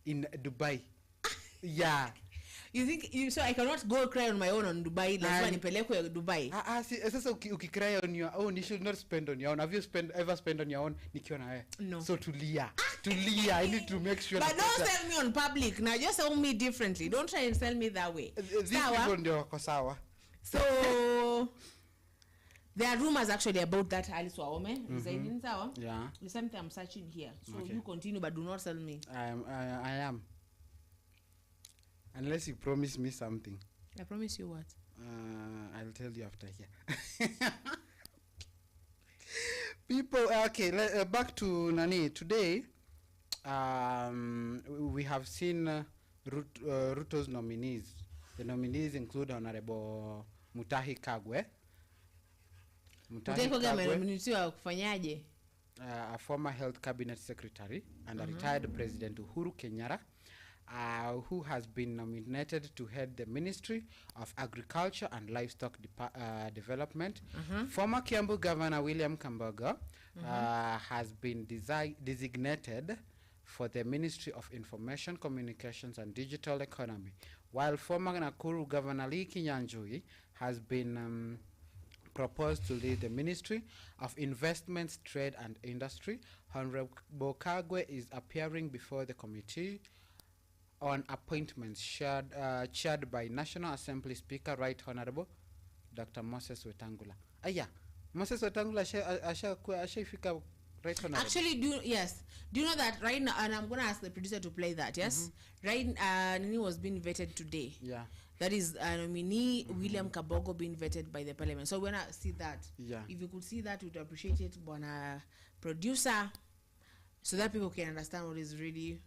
in Dubai. Yeah. You think so I cannot go cry on my own on Dubai? Lazima nipelekwe Dubai. Sasa ukicry on your own, you should not spend on your own. Have you ever spend on your own? Nikiwa na wewe. No. So tulia. I need to make sure. But don't sell me on public. Now just sell me differently. Don't try and sell me that way. These people ndio wako sawa. So there are rumors actually about that Alice Waome resigning. Sawa? Yeah. There's something I'm searching here. So okay. You continue, but do not sell me. I am. Unless you promise me something. I promise you what? I'll tell you after here. People, okay, back to Nani. Today, we have seen Ruto's nominees. The nominees include Honorable Mutahi Kagwe. Mutahi amenominiwa kufanyaje? A former health cabinet secretary and a retired President Uhuru Kenyatta, who has been nominated to head the Ministry of Agriculture and Livestock Development. Former Kiambu Governor William Kambogo has been designated for the Ministry of Information, Communications and Digital Economy, while former Nakuru Governor Lee Kinyanjui has been proposed to lead the Ministry of Investments, Trade and Industry. Honorable Kagwe is appearing before the committee on appointments chaired by National Assembly Speaker Right Honorable Dr. Moses Wetangula. Aya, Moses Wetangula ashafika Right Honorable. Actually, do you know that right now, and I'm going to ask the producer to play that, yes? Right, Nini was being vetted today. Yeah. That is nominee William Kabogo being vetted by the parliament. So when I see that, if you could see that, we'd appreciate it, Bona producer, so that people can understand what is really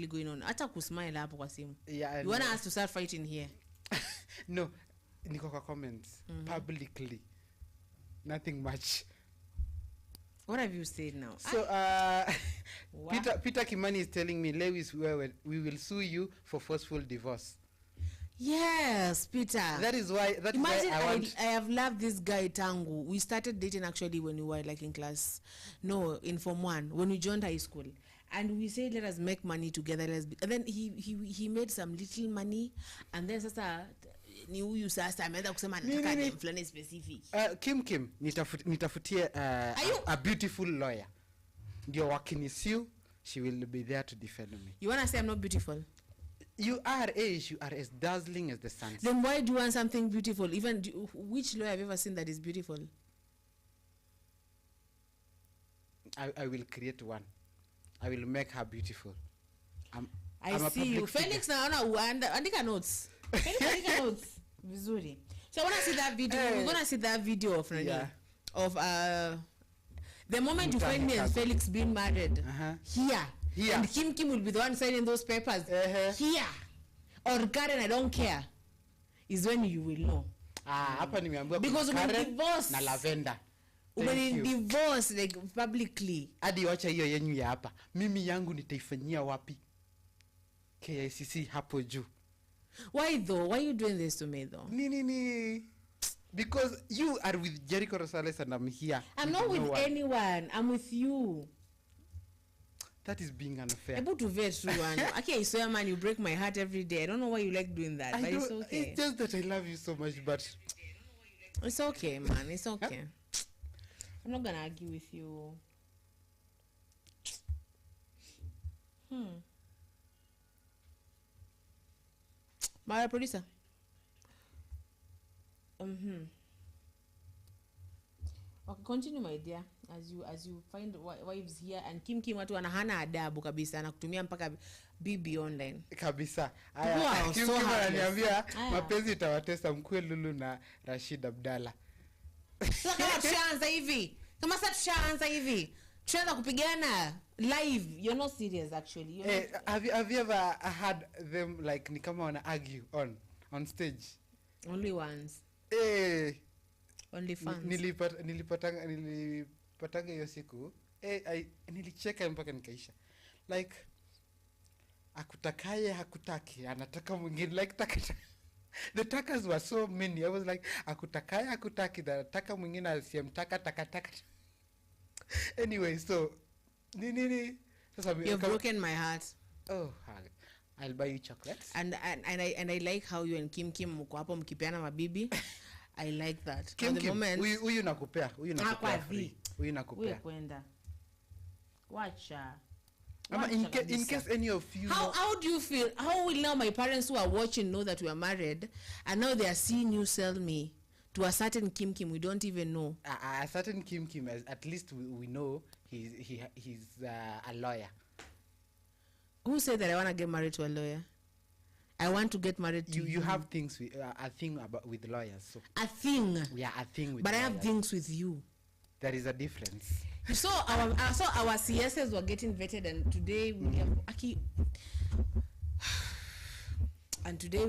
going on. Ata kusmile hapo kwa simu. Yeah. You want us to start fighting here? No, niko kwa comments publicly. Nothing much. What have you said now? So Peter Kimani is telling me, Lewis, we will sue you for forceful divorce. Yes, Peter. That is why. Imagine I have loved this guy Tangu. We started dating actually when we were like in in Form 1, when we joined high school, and we said let us make money together. And then he made some little money, and then sasa ni huyu sasa ameanza kusema nataka dem fulani specific. Kim nitafutie a beautiful lawyer. Ndio wakinisiu, she will be there to defend me. You wanna say I'm not beautiful? You are as dazzling as the sun. Then why do you want something beautiful? Even which lawyer have you ever seen that is beautiful? I will create one. I will make her beautiful. I see you. Felix naona andika notes. Andika notes. Vizuri. So I want to see that video. We're going to see that video of the moment you find me and Felix being married. Here. And Kim will be the one signing those papers. Here. Or Karen, I don't care. Is when you will know. Hapa nimeambiwa because Karen divorce na Lavender. Divorce like publicly. Hadi wacha hiyo yenyu ya hapa. Mimi yangu nitaifanyia wapi? KICC hapo juu. Why though? Why are you doing this to me though? Because you are with Jericho Rosales and I'm here. I'm not with anyone. I'm with you. That is being unfair. Able to vet through one. Okay, I swear, man, you break my heart every day. I don't know why you like doing that, but it's okay. It's just that I love you so much, but it's okay, man. It's okay. I'm not gonna argue with you. My producer. Okay, continue my dear as you find wives here and Kim watu hana adabu kabisa anakutumia mpaka bibi online kabisa. Kim ananiambia mapenzi itawatesa mkwe Lulu na Rashid Abdalla. Sasa kama tushaanza hivi tunaanza kupigana live. You're not serious actually. Have you ever had them like ni kama wana argue on stage? Only once. Only fans. Nilipatanga hiyo siku. Nilicheka mpaka nikaisha. Like akutakaye hakutaki, anataka mwingine like taka. The takas were so many. I was like akutakaye hakutaki, anataka mwingine asiyemtaka taka. Anyway, so you've broken my heart. Oh, I'll buy you chocolates. And I like how you and Kim mko hapo mkipeana mabibi. I like that. Kim, huyu nakupea free. Huyu nakupea. Kwenda. Wacha. In case any of you how do you feel? How will now my parents who are watching know that we are married and now they are seeing you sell me to a certain Kim we don't even know? A certain Kim at least we know he's a lawyer. Who said that I want to get married to a lawyer? I want to get married to you. You have things with a thing with lawyers. So. A thing. Yeah, a thing with. But lawyers. I have things with you. There is a difference. So our CSs were getting vetted, and today William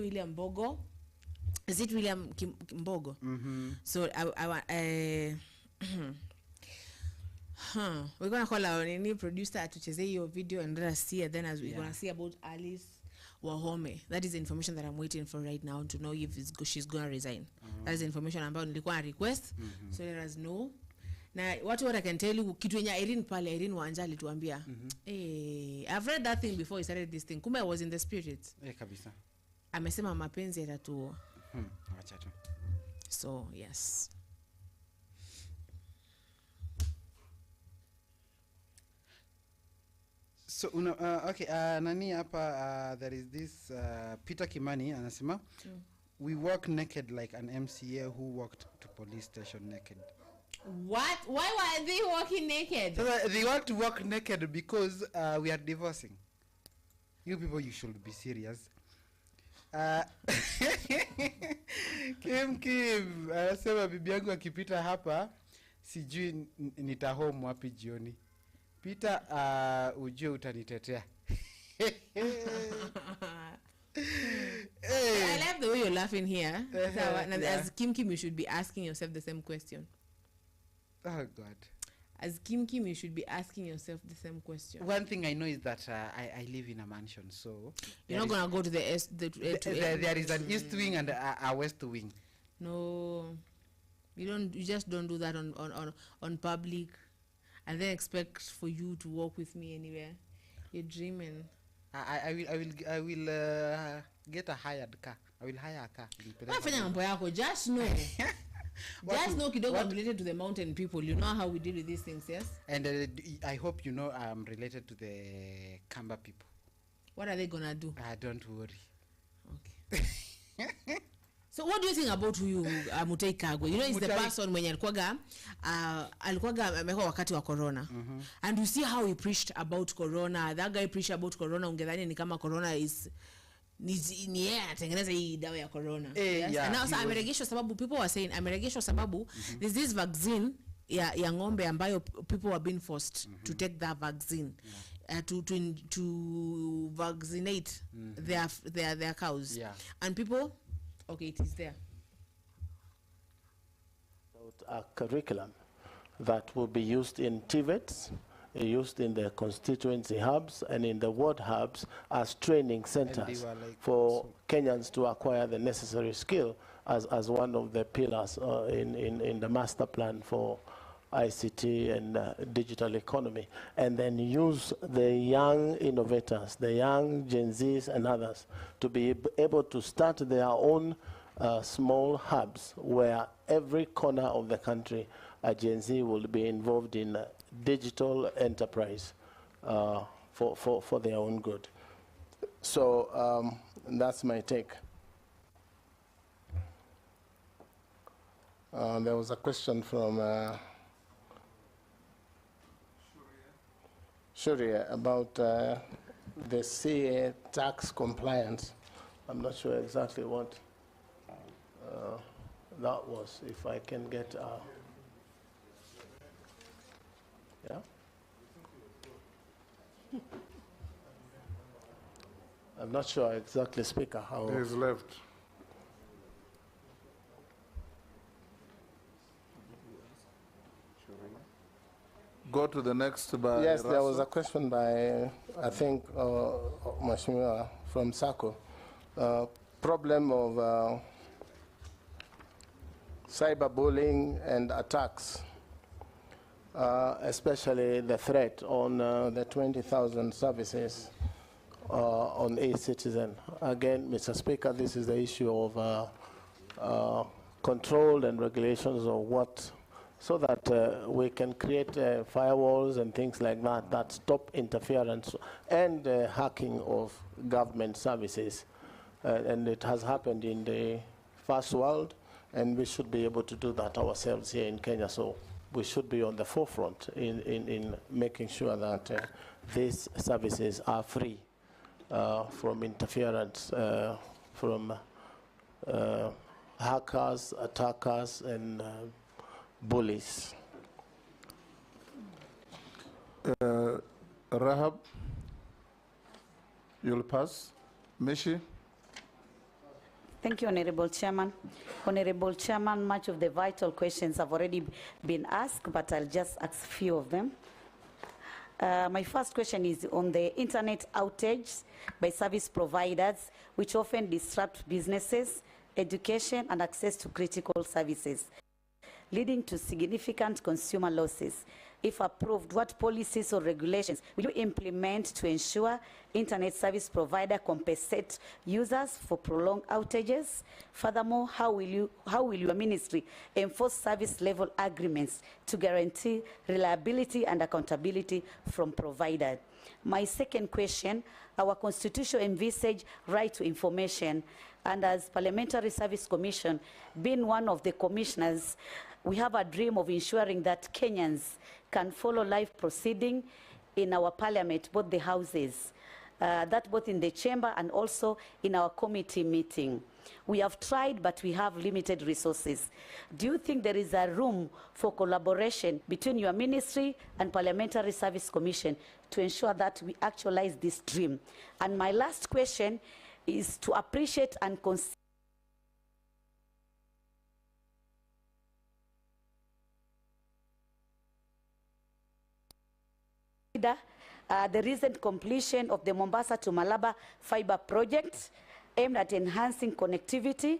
William Bogo. Is it William Mbogo? Mm-hmm. So We're gonna call our any producer atucheze hiyo video and let us see, and then as we're gonna see about Alice Wahome. That is the information that I'm waiting for right now to know if she's gonna resign. That is the information ambayo nilikuwa request. So let us know. Na what I can tell you, kitu yenye Irene Wanja alituambia. I've read that thing before he started this thing. Kumbe I was in the spirit. Kabisa. Amesema mapenzi yatatuoa. Acha tu. So yes. So okay, nani hapa there is this Peter Kimani anasema we walk naked like an MCA who walked to police station naked. What? Why were they walking naked? So they want to walk naked because we are divorcing. You people, you should be serious. Kim anasema bibi yangu akipita hapa sijui nitahome wapi jioni. Peter, ujue utanitetea. I love the way you're laughing here. As Kim, you should be asking yourself the same question. Oh God. As Kim, you should be asking yourself the same question. One thing I know is that I live in a mansion, so you're not gonna go to the east. There is an east wing and a west wing. No, you don't. You just don't do that on public, and then expect for you to walk with me anywhere. You're dreaming. I will get a hired car. I will hire a car. Just know. Just know kidogo I'm related to the mountain people. You know how we deal with these things, yes? And I hope you know I'm related to the Kamba people. What are they gonna do? Don't worry. Okay. So what do you think about huyu Mutei Kagwe? You know, it's the person mwenye alikuwaga amekuwa wakati wa corona. And you see how he preached about corona. That guy preached about corona, ungedhani ni kama corona is ni yeye anatengeneza hii dawa ya corona. Yes? Yeah, and now ameregeshwa sababu people were saying ameregeshwa sababu there's this vaccine ya ng'ombe ambayo people were being forced to take that vaccine to vaccinate their cows. And people, okay, it is there. A curriculum that will be used in TVETs, used in the constituency hubs and in the ward hubs as training centers for Kenyans to acquire the necessary skill as one of the pillars in the master plan for ICT and digital economy, and then use the young innovators, the young Gen Zs and others to be able to start their own small hubs where every corner of the country a Gen Z will be involved in digital enterprise for their own good. So that's my take. There was a question from Shuria about the CA tax compliance. I'm not sure exactly what that was. If I can get yeah. I'm not sure exactly, Speaker, how. He is left. Go to the next by. Yes, there was a question by, I think, Mheshimiwa from SACCO. Problem of cyberbullying and attacks. Especially the threat on the 20,000 services on e-citizen. Again, Mr. Speaker, this is the issue of control and regulations of what, so that we can create firewalls and things like that stop interference and hacking of government services. And it has happened in the first world, and we should be able to do that ourselves here in Kenya. So we should be on the forefront in making sure that these services are free from interference from hackers, attackers, and bullies. Rahab, you'll pass. Mishi? Thank you, Honorable Chairman. Honorable Chairman, much of the vital questions have already been asked, but I'll just ask a few of them. My first question is on the internet outage by service providers, which often disrupt businesses, education, and access to critical services, leading to significant consumer losses. If approved, what policies or regulations will you implement to ensure internet service provider compensate users for prolonged outages? Furthermore, how will your ministry enforce service level agreements to guarantee reliability and accountability from providers? My second question, our constitution envisage right to information, and as Parliamentary Service Commission, being one of the commissioners, we have a dream of ensuring that Kenyans can follow live proceeding in our parliament, both the houses, that both in the chamber and also in our committee meeting. We have tried, but we have limited resources. Do you think there is a room for collaboration between your ministry and Parliamentary Service Commission to ensure that we actualize this dream? And my last question is to appreciate and consider the recent completion of the Mombasa to Malaba fiber project aimed at enhancing connectivity.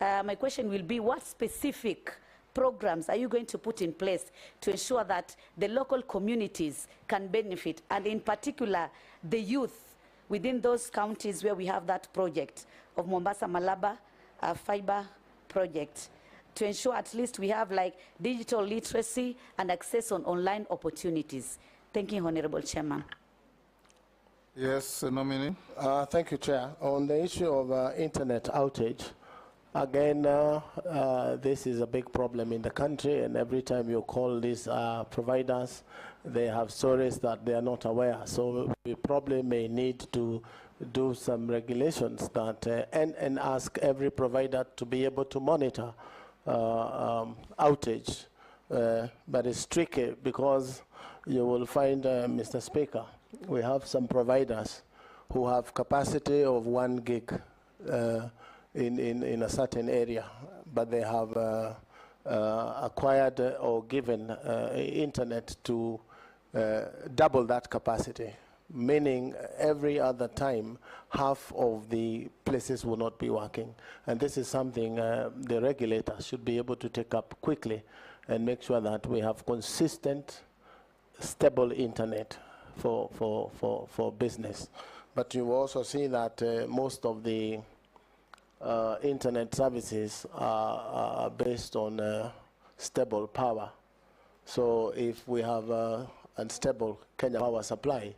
My question will be, what specific programs are you going to put in place to ensure that the local communities can benefit, and in particular the youth within those counties where we have that project of Mombasa Malaba fiber project, to ensure at least we have like digital literacy and access on online opportunities? Thank you, Honorable Chairman. Yes, nominee. Thank you, Chair. On the issue of internet outage, again, this is a big problem in the country, and every time you call these providers, they have stories that they are not aware. So we probably may need to do some regulations that and ask every provider to be able to monitor outage. But it's tricky because you will find, Mr. Speaker, we have some providers who have capacity of 1 gig in a certain area, but they have acquired or given internet to double that capacity, meaning every other time half of the places will not be working. And this is something the regulator should be able to take up quickly and make sure that we have consistent, stable internet for business. But you also see that most of the internet services are based on stable power. So if we have unstable Kenya power supply,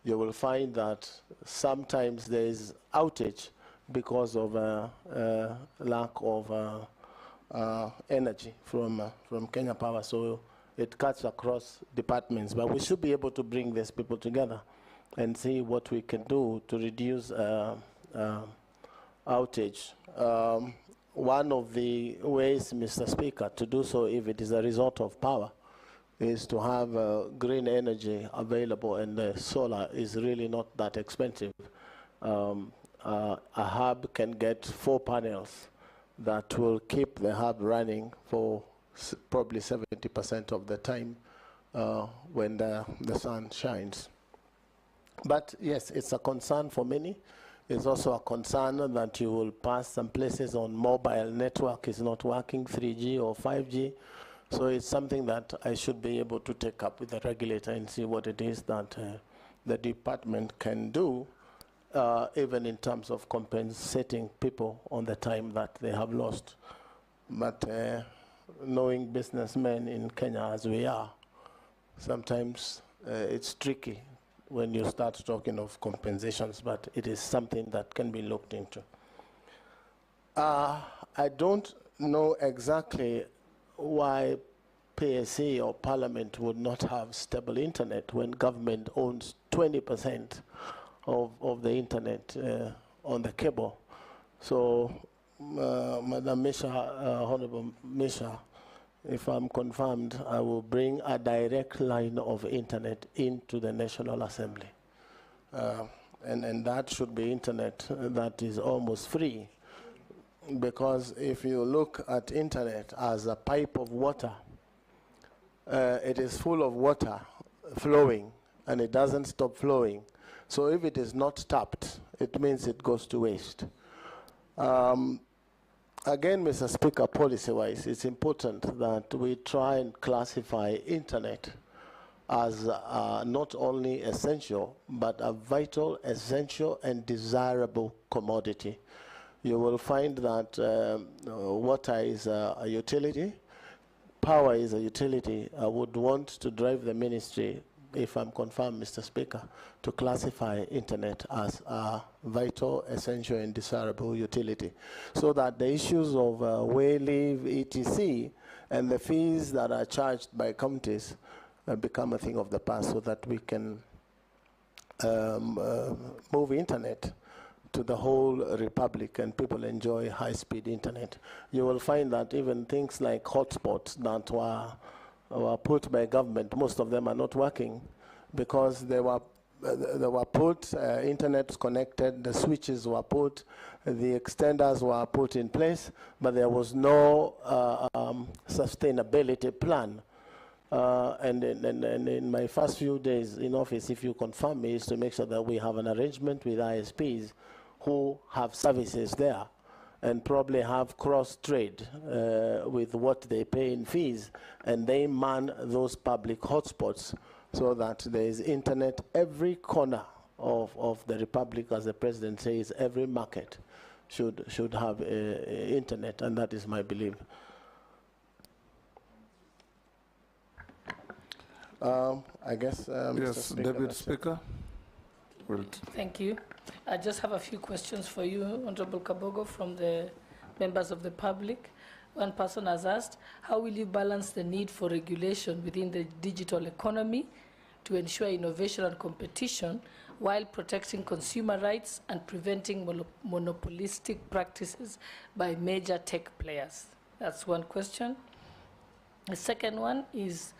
you will find that sometimes there is outage because of lack of energy from Kenya Power. So it cuts across departments, but we should be able to bring these people together and see what we can do to reduce outage. One of the ways, Mr. Speaker, to do so, if it is a result of power, is to have green energy available, and solar is really not that expensive. A hub can get 4 panels that will keep the hub running for probably 70% of the time when the sun shines. But yes, it's a concern for many. It's also a concern that you will pass some places on mobile network is not working, 3G or 5G. So it's something that I should be able to take up with the regulator and see what it is that the department can do, even in terms of compensating people on the time that they have lost. But knowing businessmen in Kenya as we are, sometimes it's tricky when you start talking of compensations, but it is something that can be looked into. I don't know exactly why PSC or Parliament would not have stable internet when government owns 20% of the internet on the cable. So, Madam Misha, Honorable Misha, if I'm confirmed, I will bring a direct line of internet into the National Assembly. And that should be internet that is almost free. because if you look at internet as a pipe of water, it is full of water flowing, and it doesn't stop flowing. So if it is not tapped, it means it goes to waste. Again, Mr. Speaker, policy-wise, it's important that we try and classify internet as not only essential, but a vital, essential, and desirable commodity. You will find that water is a utility, power is a utility. I would want to drive the ministry, if I'm confirmed, Mr. Speaker, to classify internet as a vital, essential, and desirable utility, so that the issues of way leave, etc., and the fees that are charged by counties become a thing of the past, so that we can move internet to the whole republic and people enjoy high-speed internet. You will find that even things like hotspots that were put by government, most of them are not working because they were put, internet connected, the switches were put, the extenders were put in place, but there was no sustainability plan. And in my first few days in office, if you confirm me, is to make sure that we have an arrangement with ISPs who have services there and probably have cross-trade with what they pay in fees, and they man those public hotspots so that there is internet every corner of the republic. As the president says, every market should have internet, and that is my belief. I guess, yes, Deputy Speaker. Thank you. I just have a few questions for you, Honorable Kabogo, from the members of the public. One person has asked, how will you balance the need for regulation within the digital economy to ensure innovation and competition while protecting consumer rights and preventing monopolistic practices by major tech players? That's one question. The second one is,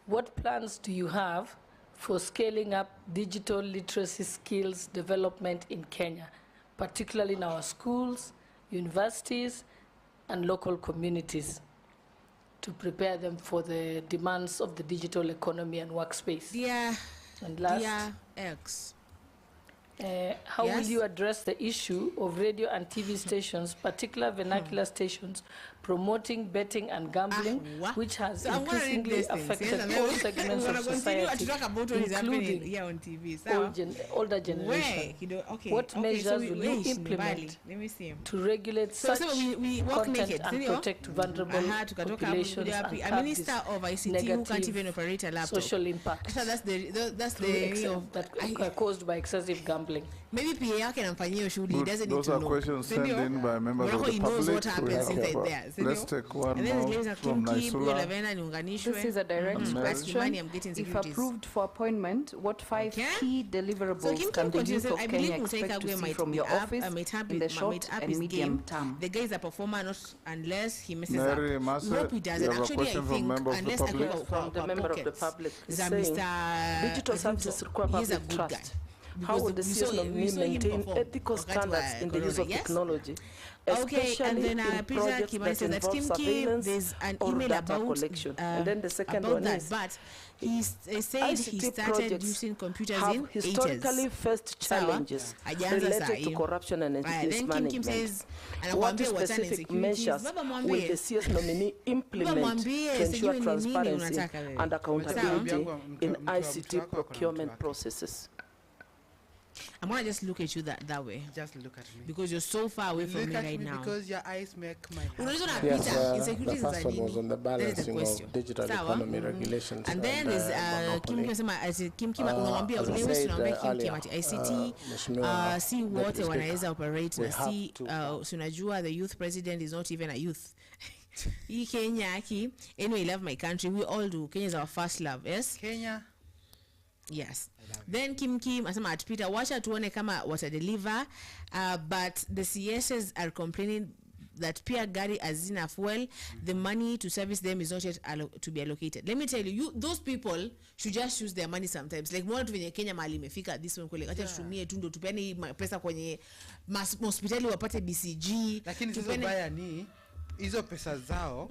what plans do you have for scaling up digital literacy skills development in Kenya, particularly in our schools, universities, and local communities, to prepare them for the demands of the digital economy and workspace? Yeah. And last, X. How will you address the issue of radio and TV stations, particular vernacular stations, promoting betting and gambling, which has increasingly affected all segments of society, including here on TV. older generation? What measures will you implement to regulate such content and protect vulnerable populations and curb this negative social impact that are caused by excessive gambling? Maybe PA can he doesn't need Those to are know. questions sent in by members of the he knows public. what happens inside there. Let's take one and then more from Naisula. This is a direct question. If approved for appointment, what 5 key deliverables can the youth of Kenya expect to see from your office in the short and medium term? The guy is a performer not unless he messes Mary up. Massey, Nope, he doesn't. you have a Actually, question I from think member of the unless public? From the member of the public is saying, digital services require he's a public good trust. guy. How will the CSNOMI maintain ethical standards in the use of technology, especially in projects that involve surveillance there's an or email data about, collection? And then the second about one that, is, but he said he ICT started projects using computers have in historically 80s. faced challenges related to corruption and mismanagement. What specific measures will the CSNOMI implement to ensure transparency and accountability in ICT procurement processes? I'm gonna just look at you that way. Just look at me. Because you're so far away from me right now. Because your eyes make my heart. Yes, the first one was on the balancing of digital economy regulations. And then there's Kim unamwambia always tunaambia Kim ati ICT see wote wanaweza operate na see unajua the youth president is not even a youth. Hii Kenya aki anyway, love my country, we all do. Kenya is our first love. Yes, Kenya. Yes. Then Kim asema atupita wacha tuone kama wata deliver, but the CSs are complaining that pia gari has enough fuel, the money to service them is not yet to be allocated. Let me tell you, those people should just use their money sometimes. Like more venye Kenya mali imefika this one kweli. Acha tutumie tu ndo tupeni pesa kwenye hospitali wapate BCG. Lakini sasa baya ni hizo pesa zao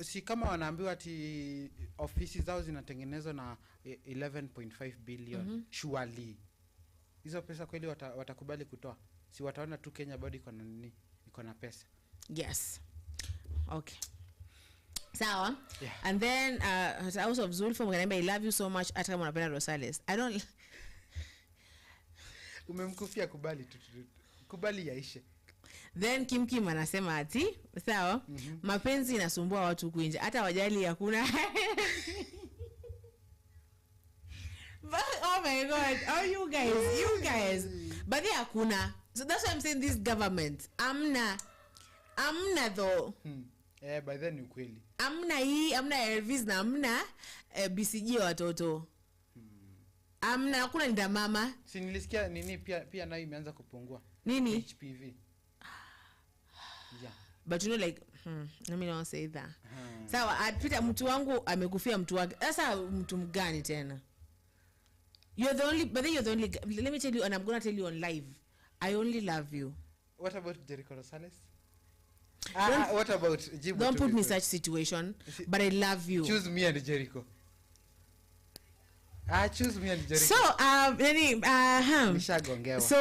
si kama wanaambiwa ati ofisi zao zinatengenezwa na 11.5 billion surely. Hizo pesa kweli watakubali kutoa? Si wataona tu Kenya bado iko na pesa. Yes. Okay. Sawa. Yeah. And then House of Zulfa mkaniambia I love you so much hata kama unapenda Rosales. I don't umemkufia kubali yaishe. Then Kim anasema ati sawa, mapenzi inasumbua watu huku nje hata wajali hakuna. But, oh my God, oh you guys but they hakuna. So that's why I'm saying this government amna though. By then ni kweli amna Elvis na amna BCG watoto. Amna hakuna nda mama. Si nilisikia nini pia nayo imeanza kupungua nini HPV. Yeah. But you know like let me not say that. Sawa, Peter mtu wangu amekufia mtu wake. Sasa mtu mgani tena? You're the only let me tell you, and I'm going to tell you on live, I only love you. What about Jericho Rosales? What about Jibu? Don't put me in such situation, but I love you. Choose me and Jericho. Choose me and Jericho. So, so,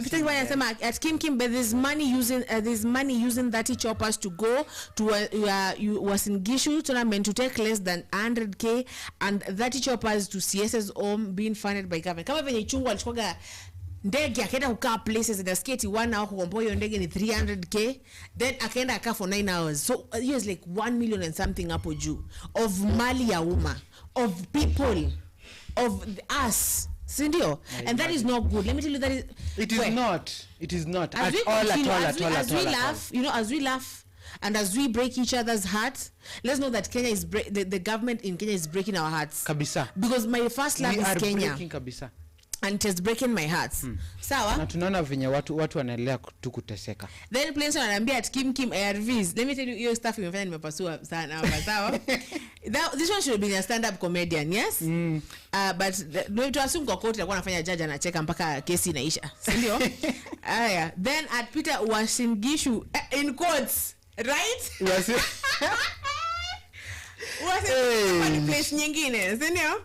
Peter anasema at Kim, but there's money using 30 choppers to go to Uasin Gishu tournament to take less than 100k, and 30 choppers to CS's home being funded by government. Kama venye chungu alichukua ndege akaenda kukaa places in the skate 1 hour kukomboa hiyo ndege ni 300k, then akaenda akaa for 9 hours. So he was like 1 million and something hapo juu of mali ya umma, of people, of us. Sindio? And that is not good. Let me tell you that it is not at all. As we laugh, you know, as we laugh and as we break each other's hearts, let's know that Kenya is the government in Kenya is breaking our hearts. Kabisa. Because my first love is Kenya. Breaking kabisa. And it is breaking my hearts. Sawa? Na tunaona venye watu wanaendelea kuteseka. Then Plinson ananiambia at Kim ARVs. Let me tell you, your stuff imefanya nimepasua sana hapa, sawa? This one should be a stand-up comedian, yes? But no to assume kwa court alikuwa anafanya judge anacheka mpaka kesi inaisha. Ndio? Aya. Then at Peter Uasin Gishu in quotes, right? Yes. What's place nyingine, sindio?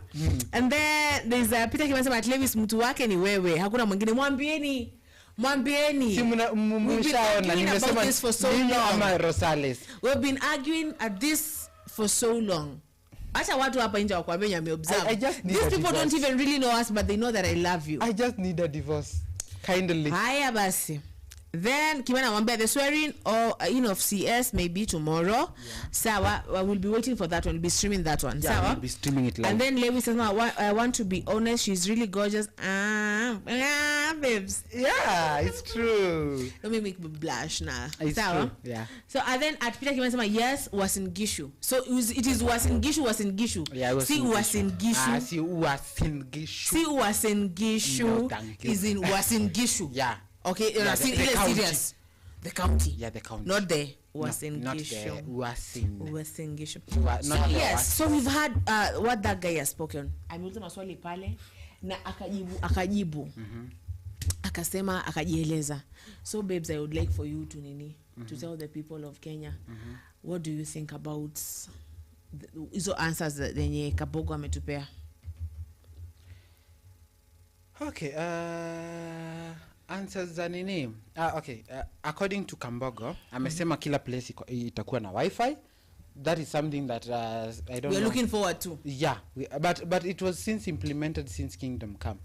And then there's Peter Kimasema at Levis mtu wake ni wewe, hakuna mwingine. Mwambieni. Si mmeshaona nimesema this for so long. Ama Rosales. We've been arguing at this for so long. Acha watu hapa nje wakwambia wameobserve. These people don't even really know us, but they know that I love you. I just need a divorce. Kindly. Haya basi. Then Kimana Wambia, the swearing of CS may be tomorrow. Yeah. Sawa, we'll be waiting for that one. We'll be streaming that one. Yeah, Sawa. We'll be streaming it live. And then Lewis says, I want to be honest, she's really gorgeous. Babes. Yeah, it's true. Don't make me blush now. It's Sawa. True. Yeah. So and then at Peter Kimana says, yes, Uasin Gishu. So it is Uasin Gishu. Yeah, see Uasin Gishu. See Uasin Gishu. See Uasin Gishu is in Uasin Gishu. Yeah. Okay, yeah, the county. Serious. The county. Yeah, the county. Not the Uasin Gishu. Uasin Gishu. So yes, so we've had what that guy has spoken. Ameuliza maswali pale na akajibu. Akasema akajieleza. So babes, I would like for you to to tell the people of Kenya what do you think about hizo answers zenye Kabogo ametupea. Okay, answers za nini? Okay, according to Kambogo, amesema kila place itakuwa na wifi. That is something that I don't know. We're looking forward to. Yeah, but it was since implemented since Kingdom Come.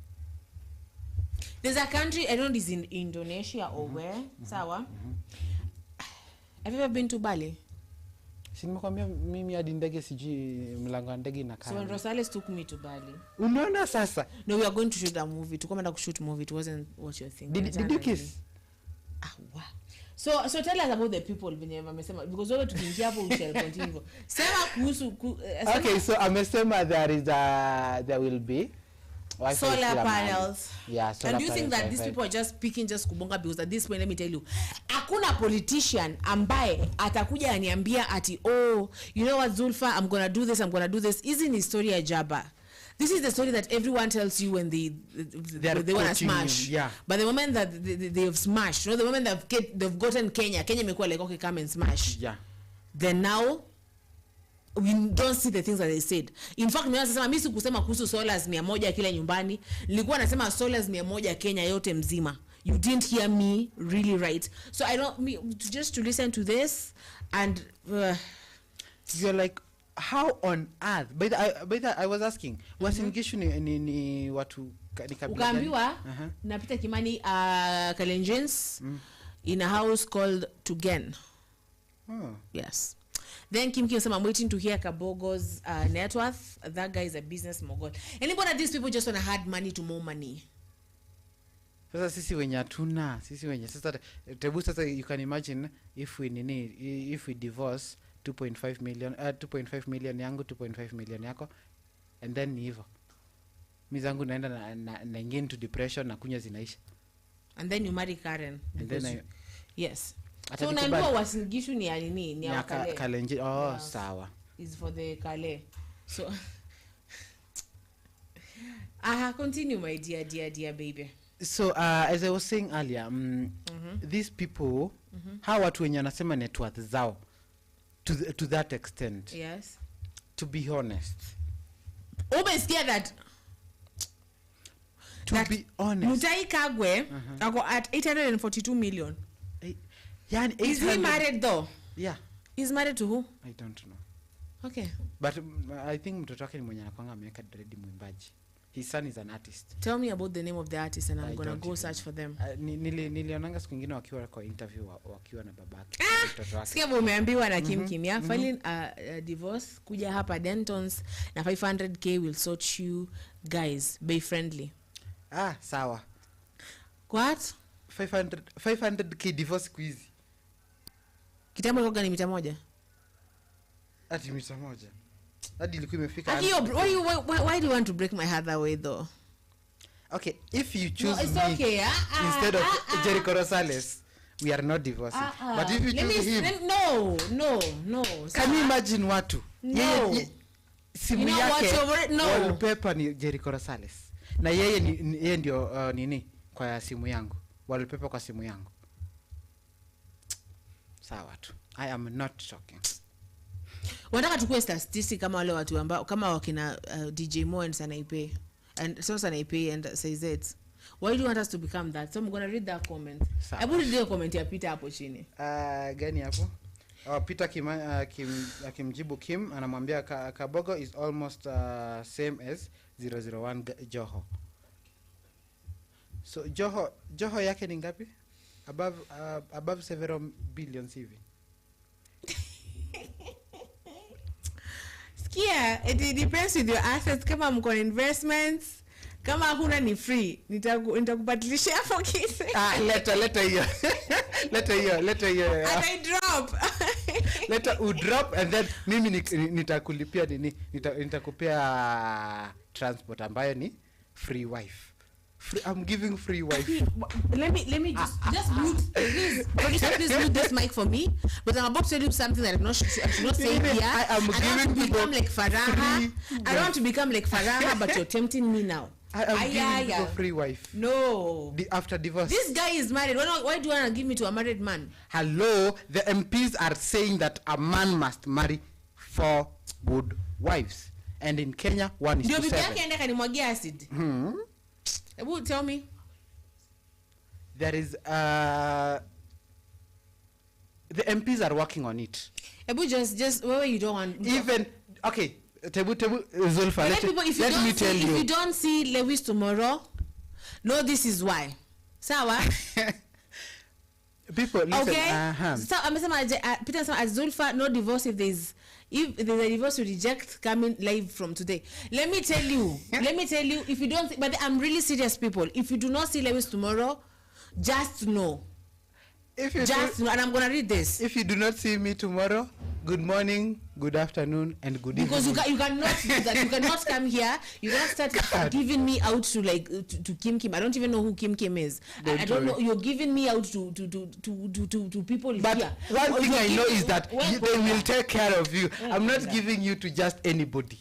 There's a country, I don't know, is in Indonesia or where. Sawa. Have you ever been to Bali? Si nimekwambia mimi hadi ndege siji mlango wa ndege inakaa. So when Rosales took me to Bali. Unaona sasa? No, we are going to shoot a movie. Tukomenda kushoot movie. It wasn't what you're thinking. Did you kiss? Wow. So tell us about the people amesema, because wewe tukiingia hapo we shall continue. Sema kuhusu Okay, so amesema there will be solar panels. Yeah, solar and do you think that Wi-Fi. these people are just speaking just kubonga? Because at this point, let me tell you, hakuna politician ambaye atakuja aniambia ati, oh, you know what, Zulfa, I'm gonna do this. Isn't his story a jabba? This is the story that everyone tells you when they want to smash. Yeah. But the moment that they have smashed, the moment they've gotten Kenya imekuwa like, okay, come and smash. Yeah. Then now we don't see the things that they said. In fact, mimi sikusema kuhusu solars 100 kila nyumbani. Nilikuwa nasema solars 100 Kenya yote mzima. You didn't hear me really right. So I don't just to listen to this and you're like, how on earth? But I was asking, wasingishu ni watu ni kabila gani? Ukaambiwa napita Kimani Kalenjins in a house called Tugen. Oh. Yes. Then Kim said, I'm waiting to hear Kabogo's net worth. That guy is a business mogul. Anybody of these people just want to add money to more money? Sasa sisi wenye hatuna, sasa tebu sasa you can imagine if we divorce 2.5 million yangu, 2.5 million yako, and then ni hivyo. Mizangu naenda na ingia into depression na kunya zinaisha. And then you marry Karen. And then yes. So unaambiwa wasingishu ni nini? Ni Kalenjin. Oh, yes. Sawa. Is for the Kale. So continue, my dear baby. So as I was saying earlier, these people, how watu wenye wanasema net worth zao to that extent. Yes. To be honest. Umesikia that? To be honest. Mutai Kagwe ako at 842 million. Yani is he married though? Yeah. He's married to who? I don't know. Okay. But I think mtoto wake ni mwenye anakuanga ameweka dread mwimbaji. His son is an artist. Tell me about the name of the artist and I'm gonna go search for them. Nilionanga siku nyingine wakiwa kwa interview wakiwa na babake mtoto wake. Sikia umeambiwa na Kim ya filing a divorce kuja hapa Dentons na 500k will sort you guys, be friendly. Sawa. What? 500k divorce quiz. Kitambo ilikuwa gani mita moja? Ati mita moja. Hadi ilikuwa imefika. Why do you want to break my heart that way though? Okay, if you choose it's me okay, instead of Jericho Rosales, we are not divorcing. But if you choose him, no. Can you imagine watu? No. Simu yake wallpaper ni Jericho Rosales. Na yeye ndio nini kwa simu yangu. Wallpaper kwa simu yangu. Sawa tu. I am not talking. Wanataka tukue statistics kama wale watu ambao kama wakina DJ Mo and Sanaipe and so Sanaipe and says it. Why do you want us to become that? So I'm going to read that comment. I put the comment ya Peter hapo chini. Gani hapo? Peter akimjibu Kim anamwambia Kabogo is almost same as 001 Joho. So Joho yake ni ngapi? Above several billions hivi. Yeah, it depends with your assets. Kama mko investments, kama huna ni free, nitakubadilishia hapo kitu. Leta hiyo. Leta hiyo. And I drop. Leta drop and then mimi nitakulipia nini? Nitakupea transport ambayo ni free wife. I'm giving free wife. Let me just mute. Please mute this mic for me. But I'm about to tell you something that I should not say here. I am giving people like Faraha. I don't want to become like Faraha, but you're tempting me now. I am giving people free wife. No. After divorce. This guy is married. Why do you want to give me to a married man? Hello, the MPs are saying that a man must marry 4 good wives, and in Kenya 1 is to 7. Ndio bibi yake ende kanimwagia acid. Tell me. There is the MPs are working on it. Ebu just where you don't want even okay. Tebu Zulfa. Let me tell you. If you don't see Lewis tomorrow, no, this is why. Sawa. People listen. Okay. So Peter said Zulfa, no divorce if there's a divorce you reject coming live from today. Let me tell you, if you don't but I'm really serious, people. If you do not see Lewis tomorrow, just know. Know, and I'm gonna read this. If you do not see me tomorrow, good morning, good afternoon, and good evening. Because you cannot do that. You cannot come here. You cannot start giving me out to like to Kim. I don't even know who Kim is. I don't know. You're giving me out to people but here. But one thing I know is that they will take care of you. I'm not giving you to just anybody.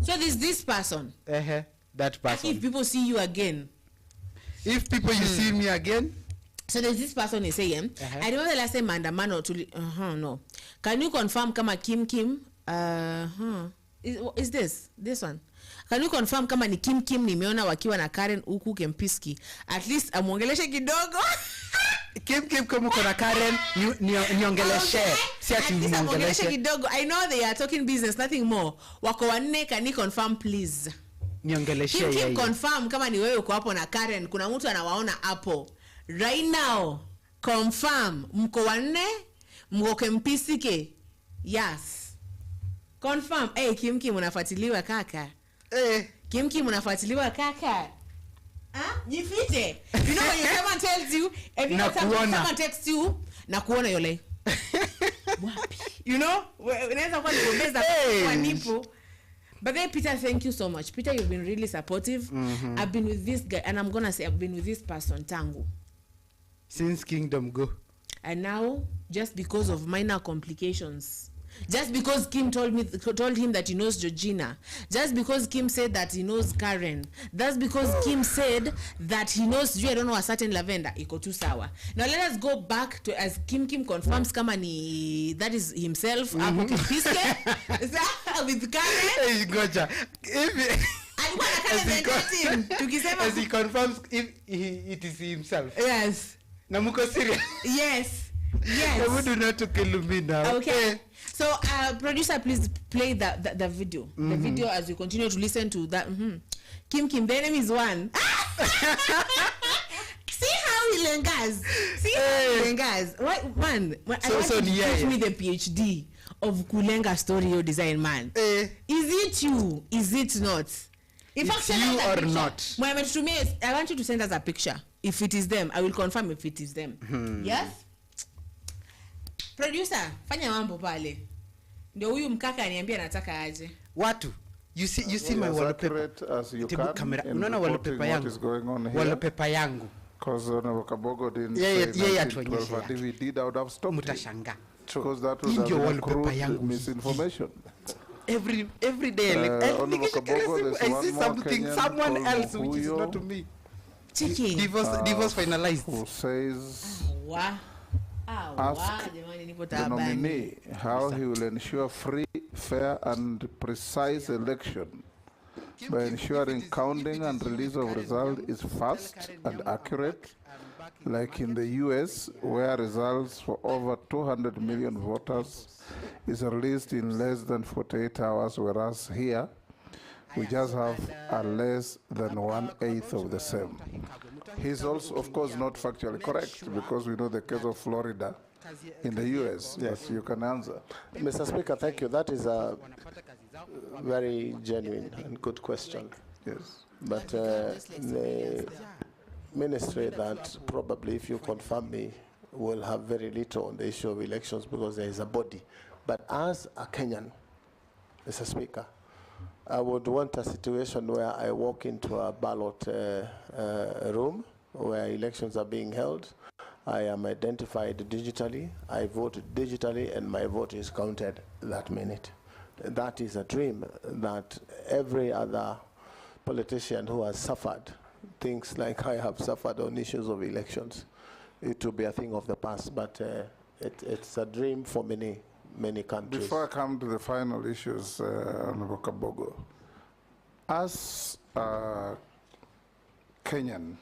So there's this person. That person. If people see you again. If people you see me again. So there's this person is saying, I remember the last time Mandamano to no. Can you confirm kama Kim? Is this one? Can you confirm kama ni Kim nimeona wakiwa na Karen huku Kempiski? At least amuongeleshe kidogo. Kim kama kuna Karen niongeleshe. Si ati muongeleshe kidogo. I know they are talking business, nothing more. Wako wanne, can you confirm please? Niongeleshe Kim confirm kama ni wewe uko hapo na Karen, kuna mtu anawaona hapo. Right now, confirm. Mko wanne? Mko Kempisike? Yes. Confirm. Hey, Kim unafuatiliwa kaka. Kim unafuatiliwa kaka. Jifite. You know when your someone tells you, every time someone texts you, na kuona yole. Wapi? You know? Unaweza kuwa nigombeza kwa nipo. But then Peter, thank you so much. Peter, you've been really supportive. I've been with this guy, and I'm going to say I've been with this person, Tangu. Since Kingdom Go. And now, just because of minor complications, just because Kim told him that he knows Georgina, just because Kim said that he knows Karen, that's because Kim said that he knows, I don't know, a certain Lavender, iko tu sawa. Now let us go back to, as Kim confirms kama ni, that is himself, hapo Kipiske, with Karen. Hey, gotcha. As he confirms if it is himself. Yes. Namuko serious. Yes. We do not to kill me now. Okay. So, producer, please play the video. The video as we continue to listen to that. Kim, the enemy is one. See how he lingers. Right, man. I want you to give me the PhD of Kulenga story or design, man. Is it you? Is it not? In fact, you or not. I want you to send us a picture. If it is them, I will confirm if it is them. Yes? Producer, fanya mambo pale. Ndio huyu mkaka aniambia nataka aje. Watu. You see my wallpaper. As you can. Camera. Unaona wallpaper yangu. What is going on here? Wallpaper yangu. Because Kabogo didn't say that if we did, I would have stopped. Mutashanga. Because that was a crude misinformation. Every day, I see something, someone else, which is not me. Chicken. Divorce finalized. Who says, ask the nominee how he will ensure free, fair, and precise election by ensuring counting and release of results is fast and accurate, like in the US, where results for over 200 million voters is released in less than 48 hours, whereas here, we just have a less than 1/8 of the same. He's also, of course, not factually correct, because we know the case of Florida in the US. Yes, you can answer. Mr. Speaker, thank you. That is a very genuine and good question. Yes. But the ministry that probably, if you confirm me, will have very little on the issue of elections because there is a body. But as a Kenyan, Mr. Speaker, I would want a situation where I walk into a ballot room where elections are being held. I am identified digitally, I vote digitally, and my vote is counted that minute. That is a dream that every other politician who has suffered things like I have suffered on issues of elections, it will be a thing of the past, but it's a dream for many countries. Before I come to the final issues, Honorable Kabogo, as a Kenyan,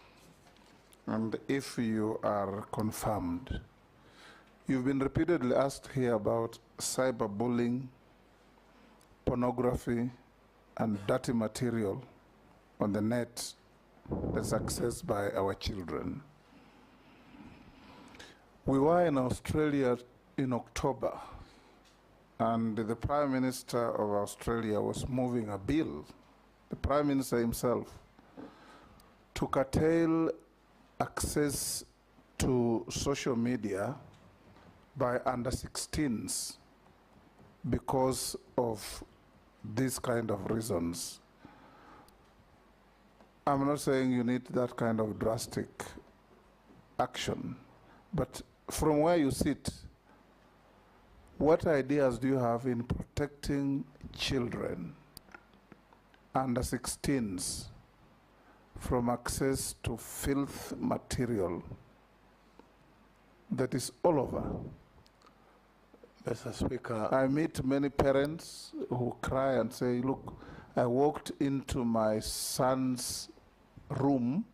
and if you are confirmed, you've been repeatedly asked here about cyberbullying, pornography, and dirty material on the net that's accessed by our children. We were in Australia in October, and the Prime Minister of Australia was moving a bill, the Prime Minister himself, to curtail access to social media by under 16s because of these kind of reasons. I'm not saying you need that kind of drastic action, but from where you sit, what ideas do you have in protecting children under 16s from access to filth material that is all over? Mr. Speaker, I meet many parents who cry and say, look, I walked into my son's room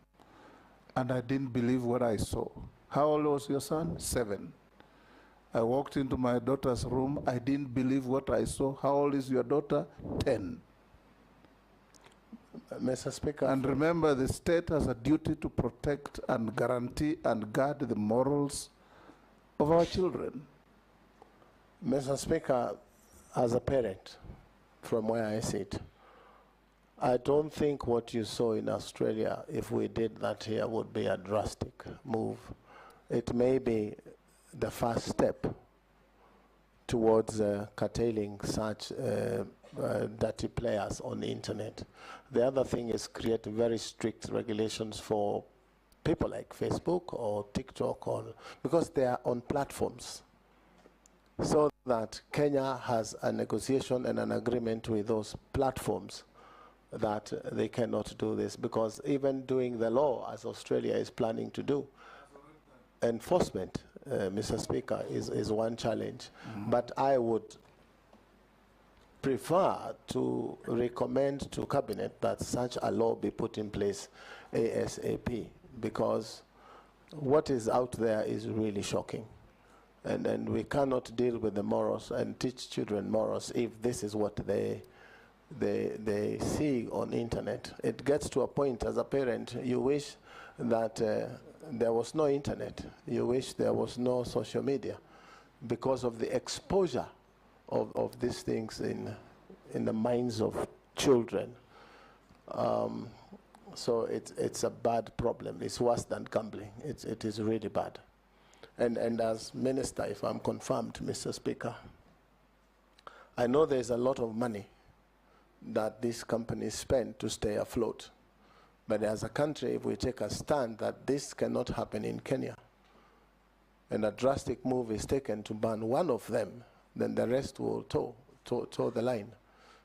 and I didn't believe what I saw. How old was your son? 7. I walked into my daughter's room, I didn't believe what I saw. How old is your daughter? 10. Mr. Speaker. And remember, the state has a duty to protect and guarantee and guard the morals of our children. Mr. Speaker, as a parent, from where I sit, I don't think what you saw in Australia, if we did that here, would be a drastic move. It may be the first step towards curtailing such dirty players on the internet. The other thing is create very strict regulations for people like Facebook or TikTok, because they are on platforms. So that Kenya has a negotiation and an agreement with those platforms that they cannot do this, because even doing the law, as Australia is planning to do, enforcement, Mr. Speaker, is one challenge. But I would prefer to recommend to Cabinet that such a law be put in place ASAP, because what is out there is really shocking. And we cannot deal with the morals and teach children morals if this is what they see on internet. It gets to a point as a parent, you wish that there was no internet. You wish there was no social media, because of the exposure of these things in the minds of children. So it's a bad problem. It's worse than gambling. It is really bad. And as minister, if I'm confirmed, Mr. Speaker, I know there's a lot of money that these companies spend to stay afloat. But as a country, if we take a stand that this cannot happen in Kenya, and a drastic move is taken to ban one of them, then the rest will toe the line.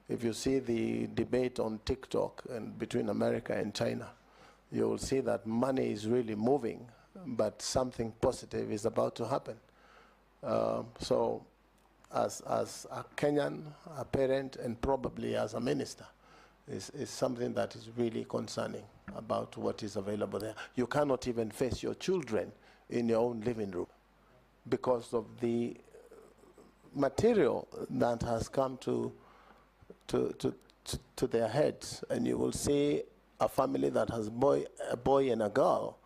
If you see the debate on TikTok and between America and China, you will see that money is really moving, but something positive is about to happen. So as a Kenyan, a parent, and probably as a minister, is something that is really concerning about what is available there. You cannot even face your children in your own living room because of the material that has come to their heads. And you will see a family that has a boy and a girl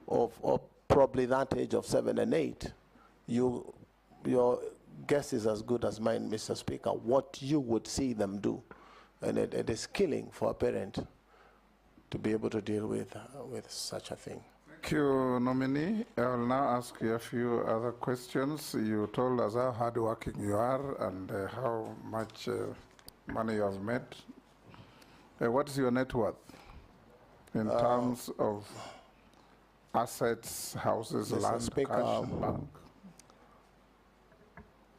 of probably that age of 7 and 8. Your guess is as good as mine, Mr. Speaker, what you would see them do. And it is killing for a parent to be able to deal with such a thing. Thank you, nominee. I will now ask you a few other questions. You told us how hardworking you are and how much money you have made. What is your net worth in terms of assets, houses, Mr. land, Speaker, cash, and bank?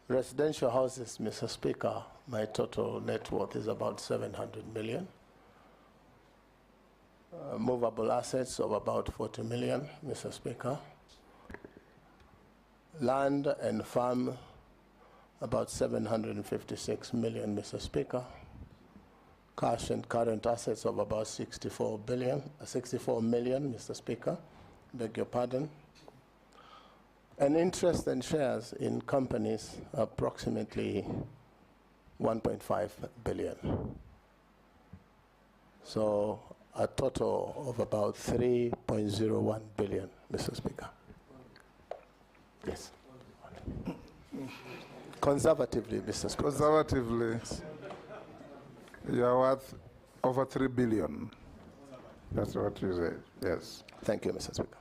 Residential houses, Mr. Speaker, my total net worth is about 700 million. Movable assets of about 40 million, Mr. Speaker. Land and farm, about 756 million, Mr. Speaker. Cash and current assets of about 64 million, Mr. Speaker. Beg your pardon. And interest and shares in companies, approximately 1.5 billion. So a total of about 3.01 billion, Mr. Speaker. Yes. Conservatively, Mr. Speaker. Conservatively, yes. You are worth over 3 billion. That's what you said, yes. Thank you, Mr. Speaker.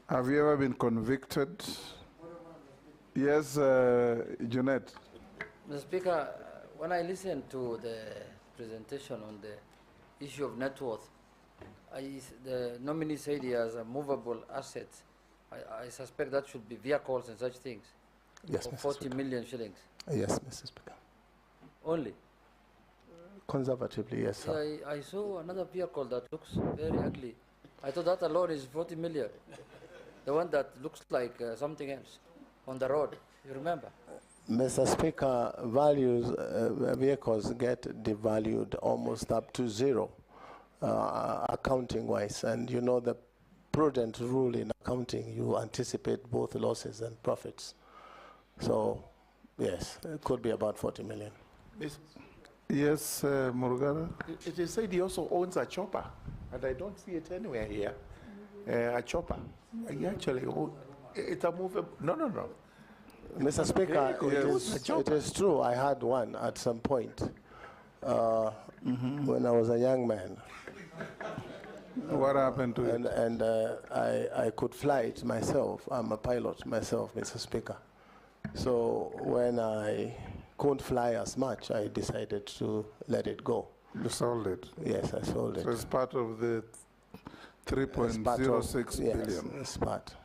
Have you ever been convicted? Yes, Jeanette. Mr. Speaker, when I listened to the presentation on the issue of net worth, the nominee said he has a movable assets. I suspect that should be vehicles and such things. Yes, of Mr. 40 Speaker. million shillings. Yes, Mr. Speaker. Only? Conservatively, yes, sir. Yeah, I saw another vehicle that looks very ugly. I thought that alone is 40 million. The one that looks like something else on the road. You remember? Mr. Speaker, vehicles get devalued almost up to zero, accounting-wise. And you know the prudent rule in accounting, you anticipate both losses and profits. So, yes, it could be about 40 million. Yes, Murugara? It is said he also owns a chopper, and I don't see it anywhere here. A chopper. He actually owns, it's a movable. No. Mr. Speaker, it is true. I had one at some point when I was a young man. What happened to it? And I could fly it myself. I'm a pilot myself, Mr. Speaker. So when I couldn't fly as much, I decided to let it go. You sold it? Yes, I sold it. So it's part of the 3.06 billion. Yes, it's part.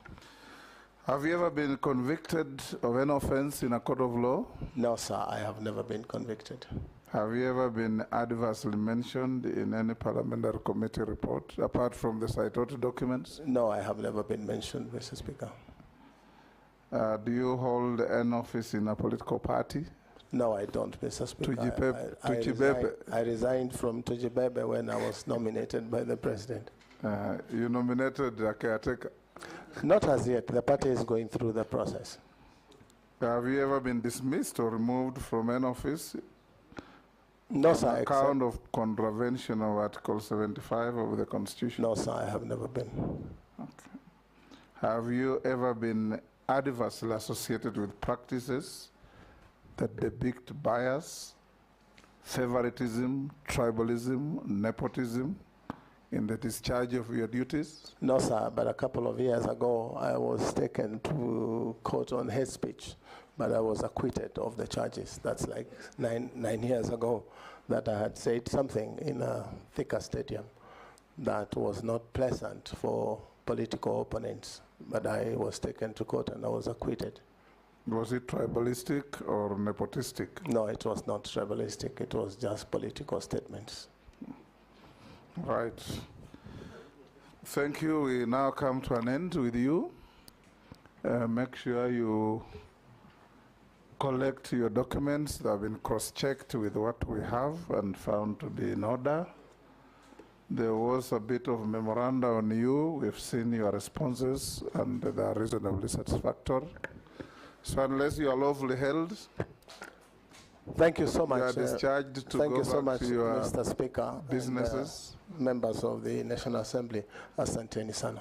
Have you ever been convicted of an offense in a court of law? No, sir, I have never been convicted. Have you ever been adversely mentioned in any parliamentary committee report, apart from the cited documents? No, I have never been mentioned, Mr. Speaker. Do you hold an office in a political party? No, I don't, Mr. Speaker. I resigned from Tujibebe when I was nominated by the president. You nominated a caretaker? Not as yet. The party is going through the process. Have you ever been dismissed or removed from an office? No, sir. On account of contravention of Article 75 of the Constitution? No, sir, I have never been. Okay. Have you ever been adversely associated with practices that depict bias, favoritism, tribalism, nepotism in the discharge of your duties? No, sir, but a couple of years ago, I was taken to court on hate speech, but I was acquitted of the charges. That's like nine years ago that I had said something in a Thika stadium that was not pleasant for political opponents, but I was taken to court and I was acquitted. Was it tribalistic or nepotistic? No, it was not tribalistic. It was just political statements. Right. Thank you. We now come to an end with you. Make sure you collect your documents that have been cross-checked with what we have and found to be in order. There was a bit of memoranda on you. We've seen your responses and they are reasonably satisfactory. So unless you are lawfully held, thank you so much. You are discharged to thank go you so back much, to your Mr. Speaker, businesses. And, members of the National Assembly. Asanteni sana.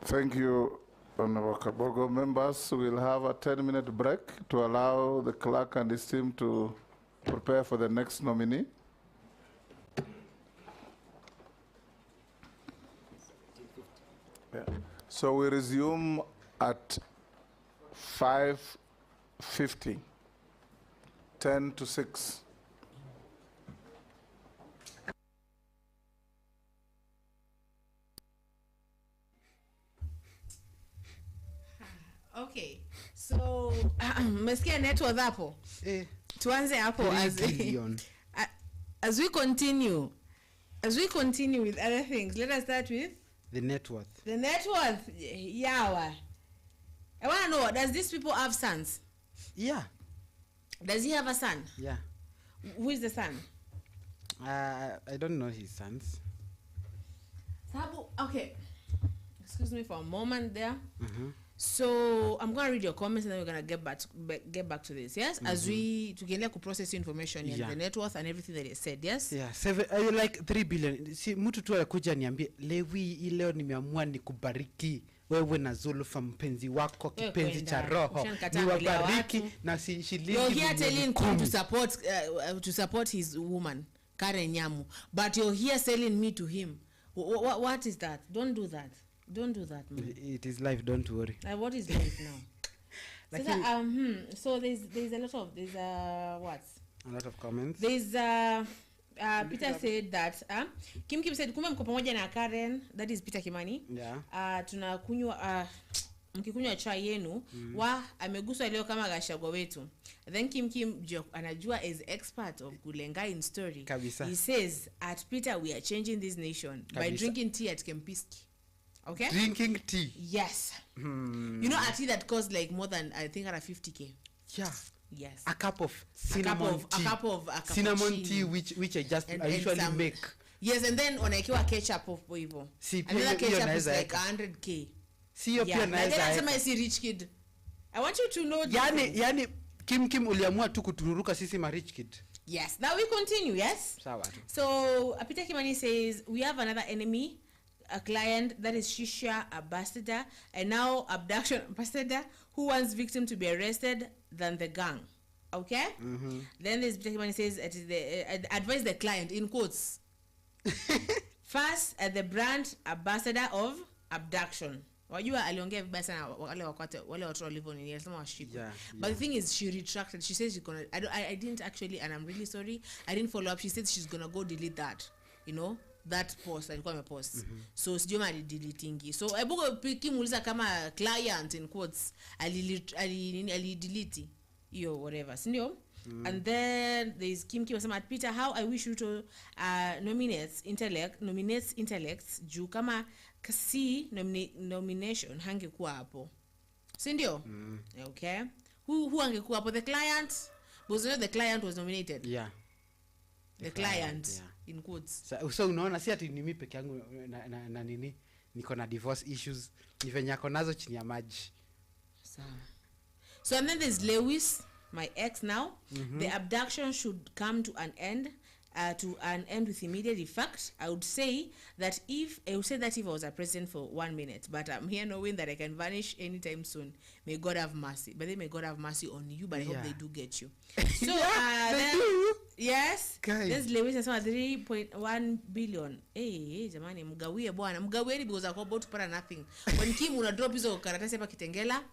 Thank you, Honorable Kabogo. Members, we'll have a 10-minute break to allow the clerk and his team to prepare for the next nominee. Yeah. So we resume at 5:50, 10 to 6. Okay, so mesikia net worth hapo. Tuanze hapo as we continue with other things. Let us start with the net worth. The net worth, yawa. I want to know, does these people have sons? Yeah. Does he have a son? Yeah. Who is the son? I don't know his sons. Sabu, okay. Excuse me for a moment there. So I'm going to read your comments and then we're going to get back to this. Yes, as we together could process information and the net worth and everything that he said. Yes. Yeah. Like 3 billion. See, mtu tu alikuja niambie Lewi leo nimeamua nikubariki wewe na Zulfa mpenzi wako kipenzi cha roho niwabariki na shilingi. You're here telling him to support his woman Karen Nyamu, but you're here selling me to him. What is that? Don't do that. Don't do that, man. It is life, don't worry. What is life now? So there's a lot of what? A lot of comments. There's Peter said that Kim said kumbe mko pamoja na Karen, that is Peter Kimani. Yeah. Tunakunywa mkikunywa chai yenu wa ameguswa leo kama Gachagua wetu. Then Kim anajua is expert of kulenga in story. Kabisa. He says at Peter we are changing this nation by drinking tea at Kempiski. Okay? Drinking tea. Yes. You know a tea that costs like more than I think around 50k. Yeah. Yes. A cup of cinnamon tea. A cup of cinnamon tea which I usually make. Yes, and then unaekewa ketchup hapo hivyo. And that ketchup is like 100k. See your pia naweza. That's my rich kid. I want you to know yani Kim uliamua tu kutururuka sisi ma rich kid. Yes. Now we continue, yes? Sawa. So Peter Kimani says we have another enemy, a client that is Shisha ambassador, and now abduction ambassador who wants victim to be arrested than the gang. Okay? Then this Peter Kimani says advise the client in quotes. First the brand ambassador of abduction. Wajua aliongea vibaya sana wale watu walivyo nini alisema washikwe. But the thing is she retracted. She says she's going to I didn't actually, and I'm really sorry, I didn't follow up. She said she's going to go delete that, you know, that post alikuwa amepost. So sijui ali deletingi. So ebugo kimuuliza kama client in quotes ali delete hiyo whatever, sindio? And then there's Kim wasema at Peter, how I wish you to nominates intellects juu kama kasi nomination hangekuwa hapo, sindio? Okay, who angekuwa hapo? The client, because you know the client was nominated. Yeah, the client in quotes. So unaona si ati ni mimi peke yangu na nini niko na divorce issues ni venye yako nazo chini ya maji. So and then there's Lewis, my ex now. The abduction should come to an end with immediate effect. I would say that if I was a president for 1 minute, but I'm here knowing that I can vanish anytime soon. May God have mercy. But then may God have mercy on you, but I hope they do get you. So they do. Yes. This Lewis has 3.1 billion. Hey, jamani mgawie bwana. Mgawieni because I'm about to put nothing. When Kim una drop hizo karatasi hapa Kitengela,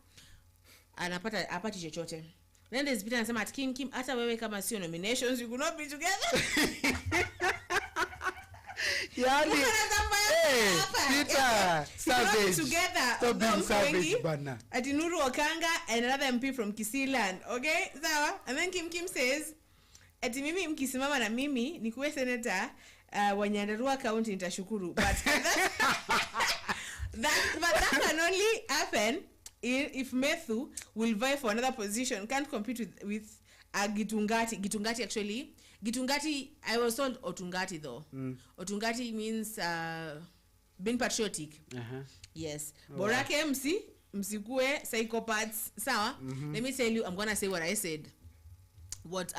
anapata apati chochote. Then there's Peter anasema at Kim hata wewe kama sio nominations you could not be together. Yani Peter savage together. Stop being savage bana. Ati Nuru Okanga and another MP from Kisiland. Okay? Sawa? And then Kim says ati mimi mkisimama na mimi nikuwe senator wa Nyandarua County nitashukuru. But that can only happen if Methu will vie for another position. Can't compete with Gitungati actually. Gitungati, I was told Otungati though. Otungati means being patriotic. Yes. Borake msikue psychopaths. Sawa? Let me tell you, I'm gonna say what I said. What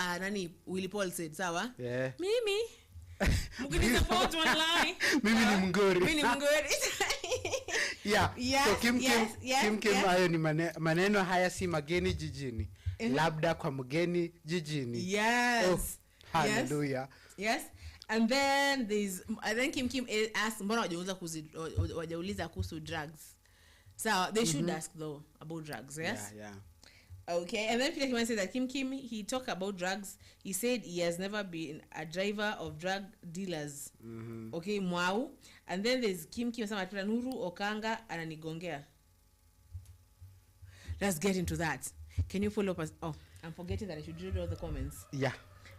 Willie Paul said. Sawa? Yeah. Mimi mukini support one line. Mimi ni mngori. Yeah. So Kim hayo ni maneno haya si mageni jijini. Labda kwa mgeni jijini. Yes. Oh, hallelujah. Yes. And then Kim asked mbona wajauliza kuhusu drugs. So they should ask though about drugs, yes? Yeah. Okay, and then Peter Kimani said that Kim, he talked about drugs. He said he has never been a driver of drug dealers. Okay, mwau. And then there's Kim sama Peter Nuru Okanga ananigongea. Let's get into that. Can you follow up? Oh, I'm forgetting that I should read all the comments. Yeah.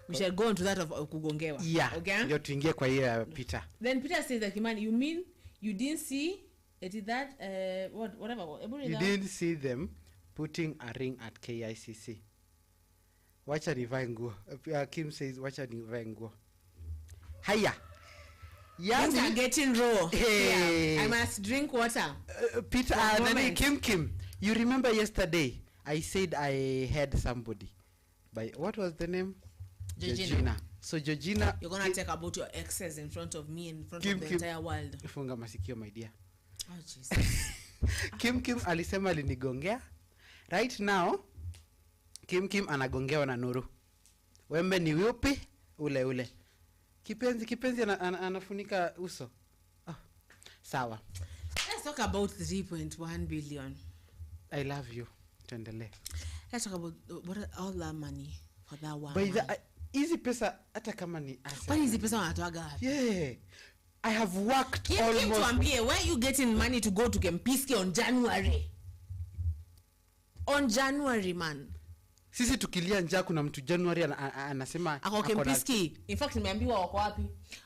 We shall go into that of kugongewa. Yeah. Okay? Ndio tuingie kwa hiyo Peter. Then Peter says that Kimani, you mean you didn't see that whatever. You didn't see them putting a ring at KICC. Wacha nivae nguo. Kim says wacha nivae nguo. Haya. Things are getting raw. Hey. Yeah. I must drink water. Peter, Kim, you remember yesterday I said I had somebody. By what was the name? Georgina. So Georgina, you're going to talk about your exes in front of me, in front of the entire world. Funga masikio, my dear. Oh Jesus. Kim alisema alinigongea. Right now Kim anagongewa na Nuru. Wembe ni yupi? Ule. Kipenzi anafunika uso. Oh. Sawa. Let's talk about 3.1 billion. I love you. Tuendelee. let's talk about all that money for that one. By the easy pesa hata kama ni asset. What is the pesa wanatoaga wapi? Yeah. I have worked almost. Tuambie, where you getting money to go to Kempiski on January? On January, man. Sisi tukilia njaa kuna mtu January anasema ako Kempiski. In fact nimeambiwa wako wapi?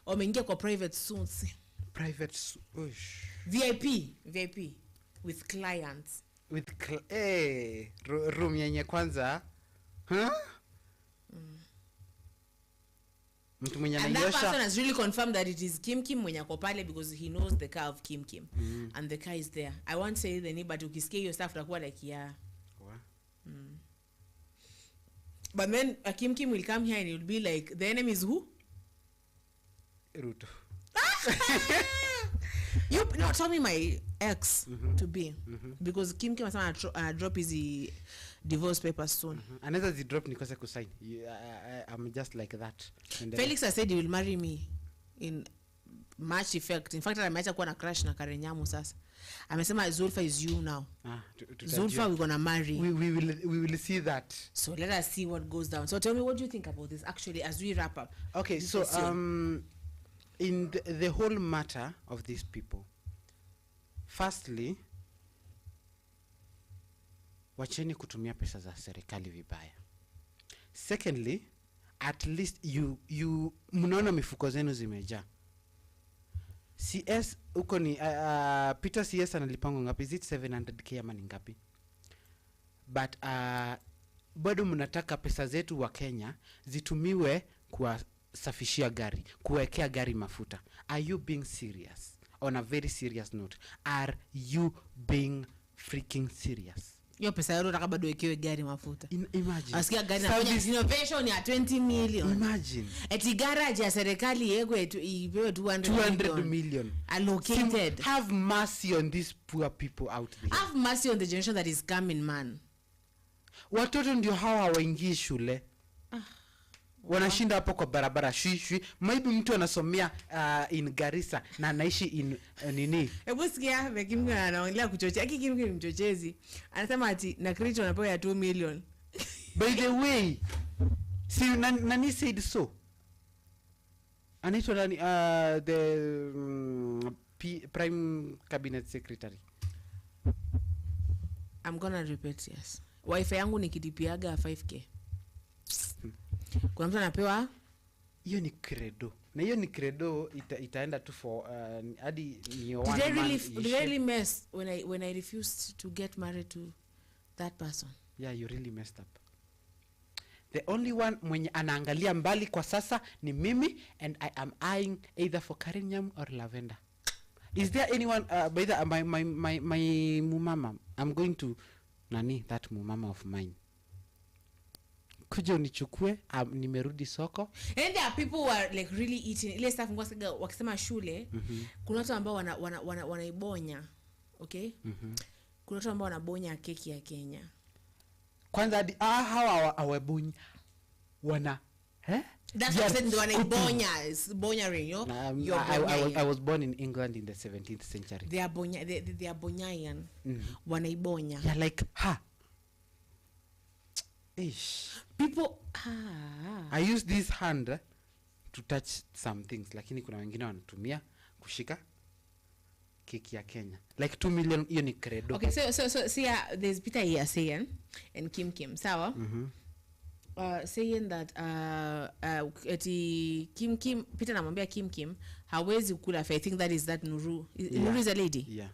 Wameingia kwa private suits. Private VIP with clients. With room yenye kwanza. Huh? Mtu mwenye anayosha. And that person has really confirmed that it is Kim mwenye ako pale because he knows the car of Kim. And the car is there. I won't say the name, but ukisikia your stuff utakuwa like yeah. But then Kim will come here and it will be like, the enemy is who? Ruto. You no, tell me my ex to be. Because Kim was going to drop his divorce papers soon. Another the drop nikose kusign. I'm just like that. Felix has said he will marry me in March effect. In fact, ameacha kuwa na crush na Karenyamu sasa. Amesema Zulfa is you now. Zulfa we're gonna marry. We will see that. So let us see what goes down. So tell me, what do you think about this actually as we wrap up? Okay, so in the whole matter of these people, firstly, wacheni kutumia pesa za serikali vibaya. Secondly, at least you mnaona mifuko zenu zimejaa. CS uko ni Peter CS analipango ngapi? Is it 700k ama ni ngapi? But bado mnataka pesa zetu wa Kenya zitumiwe kuwasafishia gari, kuwekea gari mafuta. Are you being serious? On a very serious note, are you being freaking serious? Yo pesa yaro nataka bado wekewe gari mafuta. Imagine. Asikia gari na innovation ya 20 million. Imagine. Eti garage ya serikali yegwe ipewe 200 million allocated. Have mercy on these poor people out there. Have mercy on the generation that is coming, man. Watoto ndio hawa waingii shule. Wanashinda hapo kwa barabara shishwi. Maybe mtu anasomea in Garissa na anaishi in nini. Hebu sikia Kim anaongelea kuchochea. Kim ni mchochezi. Anasema ati na credit wanapewa ya 2 million. By the way, see nani said so? Anaitwa nani the Prime Cabinet Secretary. I'm gonna repeat, yes. Wifi yangu nikidipiaga 5k. Kuna mtu anapewa hiyo ni credo. Na hiyo ni credo itaenda tu for hadi ni one Did I really mess when I refused to get married to that person? Yeah, you really messed up. The only one mwenye anaangalia mbali kwa sasa ni mimi, and I am eyeing either for Karenyam or Lavender. Is there anyone by the my mumama? I'm going to that mumama of mine. Kuja unichukue, nimerudi soko. And there are people who are like really eating ile stuff wakisema shule. Kuna watu ambao wanaibonya, okay? Kuna watu ambao wanabonya keki ya Kenya. Kwanza hadi hawa awebonya wana That's what I said, wanaibonya is bonyering, you know. I was born in England in the 17th century. They are bonyayan. Wanaibonya. Yeah, like ish. People I use this hand to touch some things, lakini kuna wengine wanatumia kushika keki ya Kenya. Like 2 million hiyo ni credo. Okay, so see there's Peter here saying and Kim sawa? Saying that eti Kim Peter namwambia Kim hawezi kula. I think that is that Nuru. Nuru is a lady. Yeah.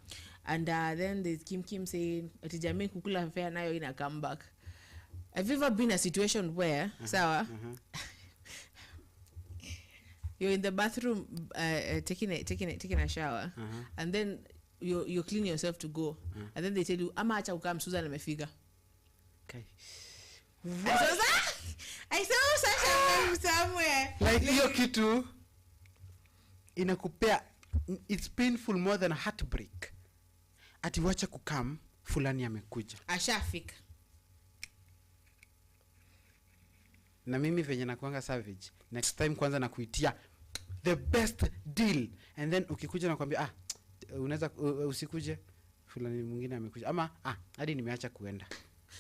And then there's Kim saying eti jamii kukula fair nayo ina come back. Have you ever been in a situation where sawa you're in the bathroom taking a shower and then you clean yourself to go and then they tell you ama acha ukam Susan amefika. Okay. I saw such a meme somewhere. Like hiyo kitu inakupea, it's painful more than heartbreak. Ati wacha kukam fulani amekuja. Ashafika. Na mimi venye nakuanga savage. Next time kwanza nakuitia the best deal, and then ukikuja nakwambia unaweza usikuje fulani mwingine amekuja ama hadi nimeacha kuenda.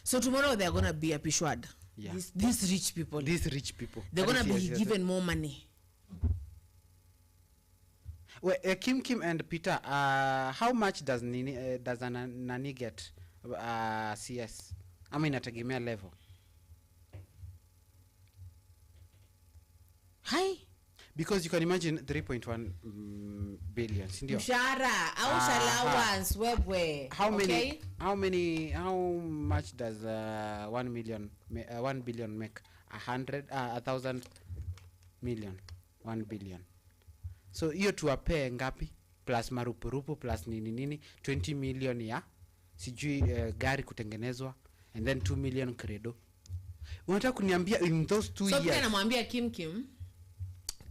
So tomorrow they're going to be apishwad. Yeah. These rich people. They're going to be given more money. Well, Kim and Peter, how much does Nani get CS? I mean, at a Gimea level. Hi. Because you can imagine 3.1 billion. Mshara, allowance, webwe. How much does 1 billion make? 1,000 million. 1 billion. So hiyo tuwape ngapi? Plus marupurupu, plus nini 20 million ya sijui gari kutengenezwa, and then 2 million credo. Unataka kuniambia in those 2 years? So pia namwambia Kim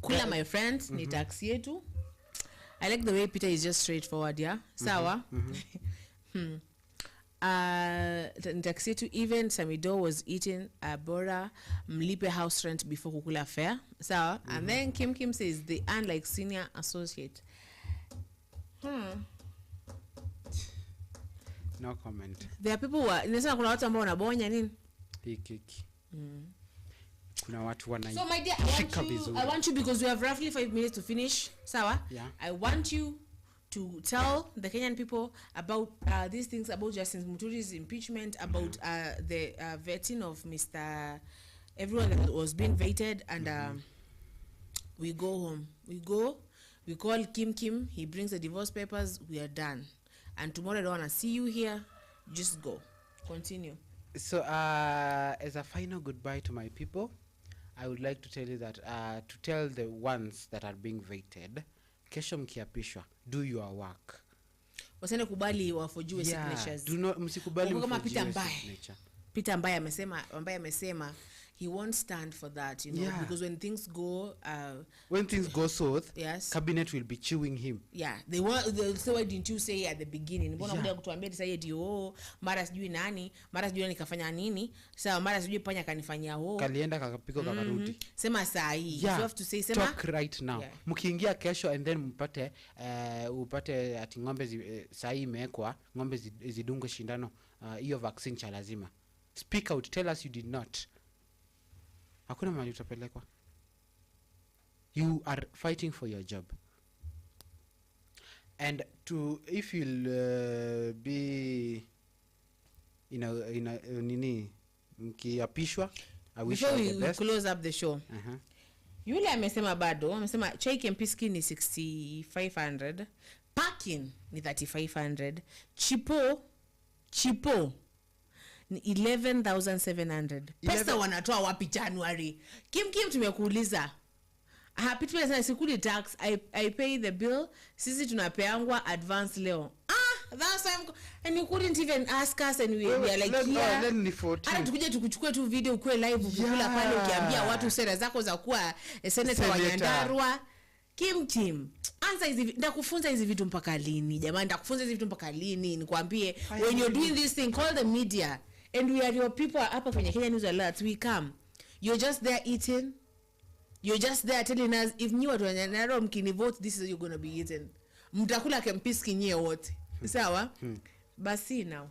kula my friends, ni taxi yetu. I like the way Peter is just straightforward, yeah? Sawa? Ni taxi yetu. Even Samido was eating Bora mlipe house rent before kukula fare. Sawa? And then Kim says they earn like senior associate. No comment. There are people who are, inasema kuna watu ambao wanabonya nini? Kiki. Kuna watu wana. So my dear, I want you because we have roughly 5 minutes to finish. Sawa? Yeah. I want you to tell the Kenyan people about these things, about Justice Muturi's impeachment, about the vetting of Mr. Everyone that was being vetted, and we go home. We call Kim, he brings the divorce papers, we are done. And tomorrow I don't want to see you here. Just go. Continue. So as a final goodbye to my people, I would like to tell you that to tell the ones that are being vetted, kesho mkiapishwa, do your work. Wasende kubali wafojue signatures. Do not msikubali mfojue signature. Peter ambaye amesema he won't stand for that, you know, because when things go south, yes, cabinet will be chewing him. Yeah, they'll say, why didn't you say at the beginning? Mbona kuja kutuambia decide mara sijui nani kafanya nini, sawa, mara sijui panya kanifanyia kalienda kakapiko kakarudi. Sema saa hii. You have to say sema talk right now. Mkiingia kesho and then upate ati ng'ombe saa hii imewekwa ng'ombe zidungwe shindano hiyo vaccine cha lazima. Speak out, tell us you did not. Hakuna mahali utapelekwa. You are fighting for your job. And if you'll be nini mkiapishwa, I wish you the best. Before we close up the show. Yule amesema bado, amesema chai kempiski ni 6,500, parking ni 3,500, chipo ni 11,700. Pesa wanatoa wapi January? Kim tumekuuliza. Pitu sana sikuli tax, I pay the bill, sisi tunapeangwa advance leo. That's why and you couldn't even ask us, and we are like here. Hata tukuje tukuchukue tu video ukue live ukula pale ukiambia watu sera zako za kuwa senator wa Nyandarua. Kim anza hizi ndakufunza hizi vitu mpaka lini jamani, ndakufunza hizi vitu mpaka lini nikwambie. When you're doing this thing, call the media, and we are your people hapa kwenye Kenya News Alert. We come, you're just there eating, you're just there telling us if you watu wa Nyandarua mkini vote, this is what you're going to be eating. Mtakula kempiski nyie wote. Sawa? Basi now.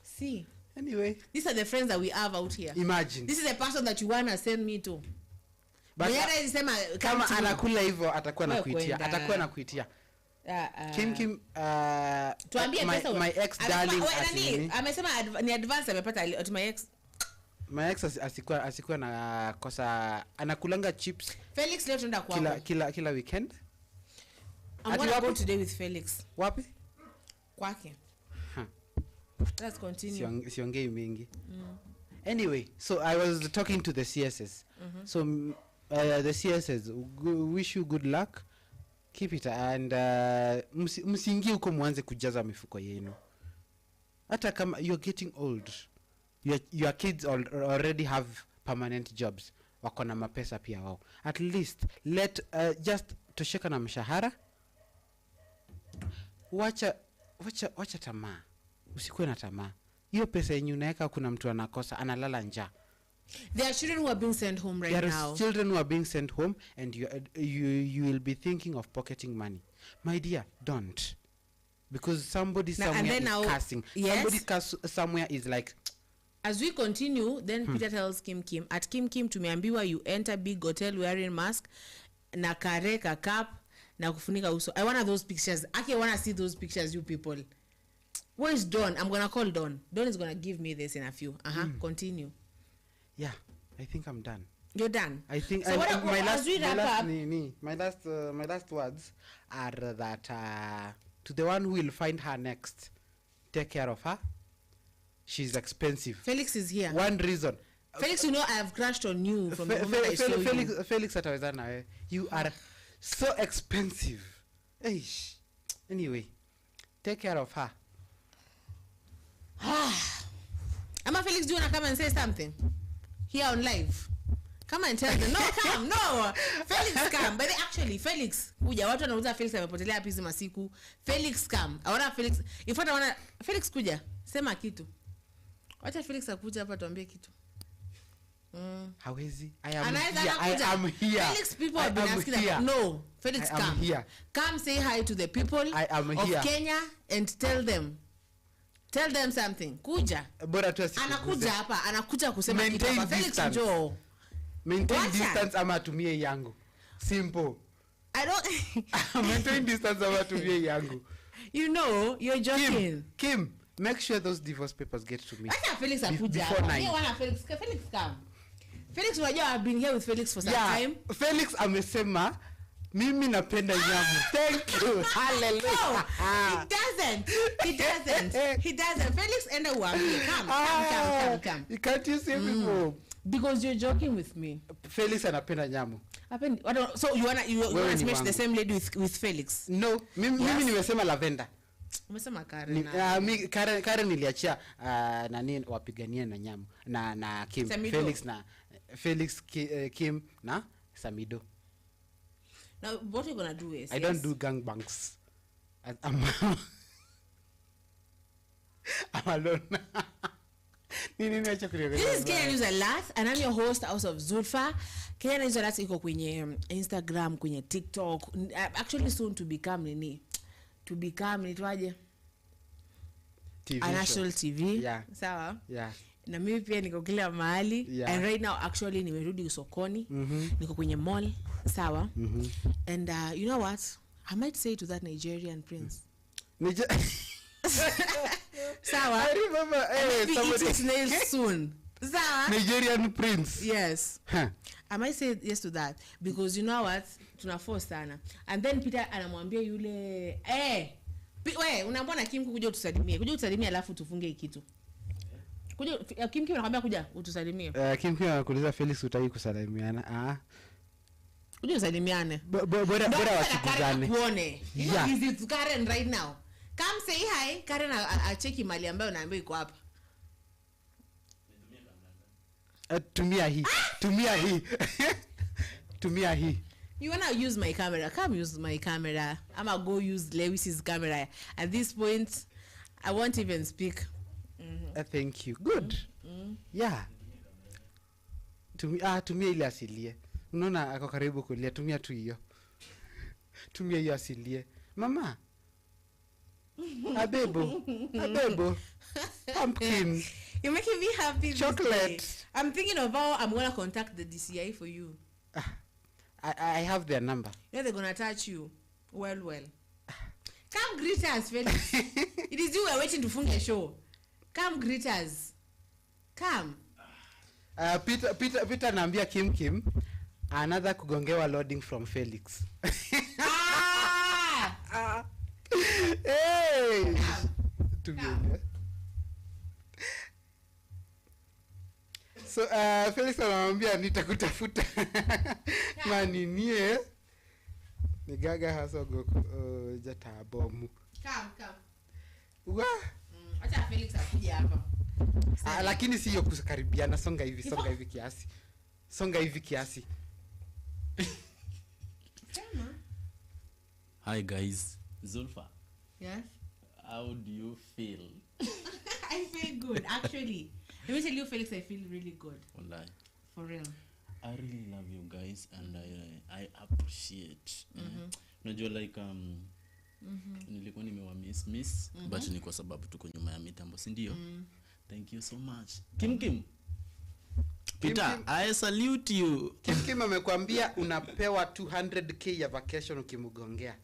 See. Anyway, these are the friends that we have out here. Imagine. This is the person that you want to send me to. But kama anakula hivyo atakuwa na kuitia. Kim tuambie pesa my ex darling amesema ni advance amepata to my ex. My ex asikuwa na kosa anakulanga chips. Felix leo tunaenda kwako. Kila weekend. I'm going to go today with Felix. Wapi? Kwake. Let's continue. Siongei mingi. Anyway, so I was talking to the CSS. So the CSS wish you good luck. Keep it, and msiingie huko mwanze kujaza mifuko yenu. Hata kama you're getting old, your kids already have permanent jobs, wako na mapesa pia wao. At least let just tosheka na mshahara. Wacha tamaa. Usikuwe na tamaa. Hiyo pesa yenye unaweka kuna mtu anakosa, analala njaa. There are children who are being sent home right now. There are children who are being sent home, and you will be thinking of pocketing money. My dear, don't. Because somebody somewhere is cursing. Yes. Somebody somewhere is like. As we continue, then Peter tells Kim, at Kim, tumeambiwa you enter big hotel wearing mask, na kare ka cap, na kufunika uso. I want those pictures. I want to see those pictures, you people. Where is Don? I'm going to call Don. Don is going to give me this in a few. Continue. Yeah, I think I'm done. You're done. I think so my last words are that to the one who will find her next, take care of her. She's expensive. Felix is here. One reason. Felix, you know I have crashed on you from the moment I saw you. Felix atawezana. You are so expensive. Eish. Anyway, take care of her. Ama Felix, do you want to come and say something? Here on live. Come and tell them. No, come. No. Felix, come. But actually, Felix, kuja. Watu wanauza Felix amepotelea pizi masiku. Felix, come. I want Felix. In fact, I want Felix kuja. Sema kitu. Wacha Felix akuja hapa tuambie kitu. Hawezi. I am here. Felix, people have been asking that. No. Felix, come. Here. Come say hi to the people of Kenya and tell them. Tell them something. Kuja. Anakuja hapa. Anakuja kusema kitu hapa. Felix, njoo. Maintain distance ama tumie yangu. Simple. I don't. Maintain distance ama tumie yangu. You know, you're joking. Kim, make sure those divorce papers get to me. Acha Felix akuja hapa. Mimi wana Felix. Felix come. Felix, unajua I've been here with Felix for some time. Felix amesema mimi napenda nyamu. Thank you. Hallelujah. No, he doesn't. Felix, enda uambie. Come. You can't you say people? Because you're joking with me. Felix anapenda nyamu. So you wanna smash the same lady with Felix? No, mimi nimesema Lavender. Umesema Karen. Karen niliachia nani wapigania na nyamu na Kim. Samido. Felix Kim na Samido. Now what you're gonna do is I don't do gangbangs. I'm alone. This is Kenya News Alert and I'm your host House of Zulfa. Kenya News Alert iko kwenye Instagram, kwenye TikTok, actually soon to become nitwaje a national TV. Yeah. Sawa? Yeah. Na mimi pia niko kila mahali. Yeah. And right now actually nimerudi sokoni. Niko kwenye mall. Sawa? And you know what? I might say to that Nigerian prince. Sawa? I remember somebody eat nails soon. Sawa? Nigerian prince. Yes. I might say yes to that because you know what? Tunaforce sana. And then Peter anamwambia yule wewe unaambia Kim kuja utusalimie. Kuja utusalimie alafu tufunge kitu. Kuja Kim anakuambia kuja utusalimie. Kim anakuuliza Felix utaki kusalimiana. Kuja usalimiane. Bora wasikizane. Kuone. Is it Karen right now? Come say hi. Karen acheki mali ambayo naambiwa iko hapa. Tumia hii. You wanna use my camera? Come use my camera. I'ma go use Lewis's camera. At this point, I won't even speak. Thank you. Good. Yeah. Tumia ile asilie. Unaona ako karibu kulia. Tumia tu hiyo. Tumia hiyo asilie. Mama. Abebo. Pumpkin. You're making me happy. Chocolate. I'm thinking of how I'm gonna contact the DCI for you. I have their number. Yeah, they're gonna touch you. Well. Come greet us, Felix. It is you we're waiting to fund a show. Come greet us. Come. Peter naambia Kim another kugongewa loading from Felix. Hey. So Felix anamwambia nitakutafuta. Maninie. Nigaga hasogo jata bomu. Come. Acha Felix akuje hapa. Lakini sio kusakaribiana, songa hivi kiasi. Hi guys, Zulfa. Yes. How do you feel? I feel good actually. Let me tell you, Felix, I feel really good. Wallahi. For real. I really love you guys and I appreciate. Like Nilikuwa nimewa miss but ni kwa sababu tuko nyuma ya mitambo, si ndio? Thank you so much. Kim. Peter, I salute you. Kim amekwambia unapewa 200k ya vacation ukimgongea.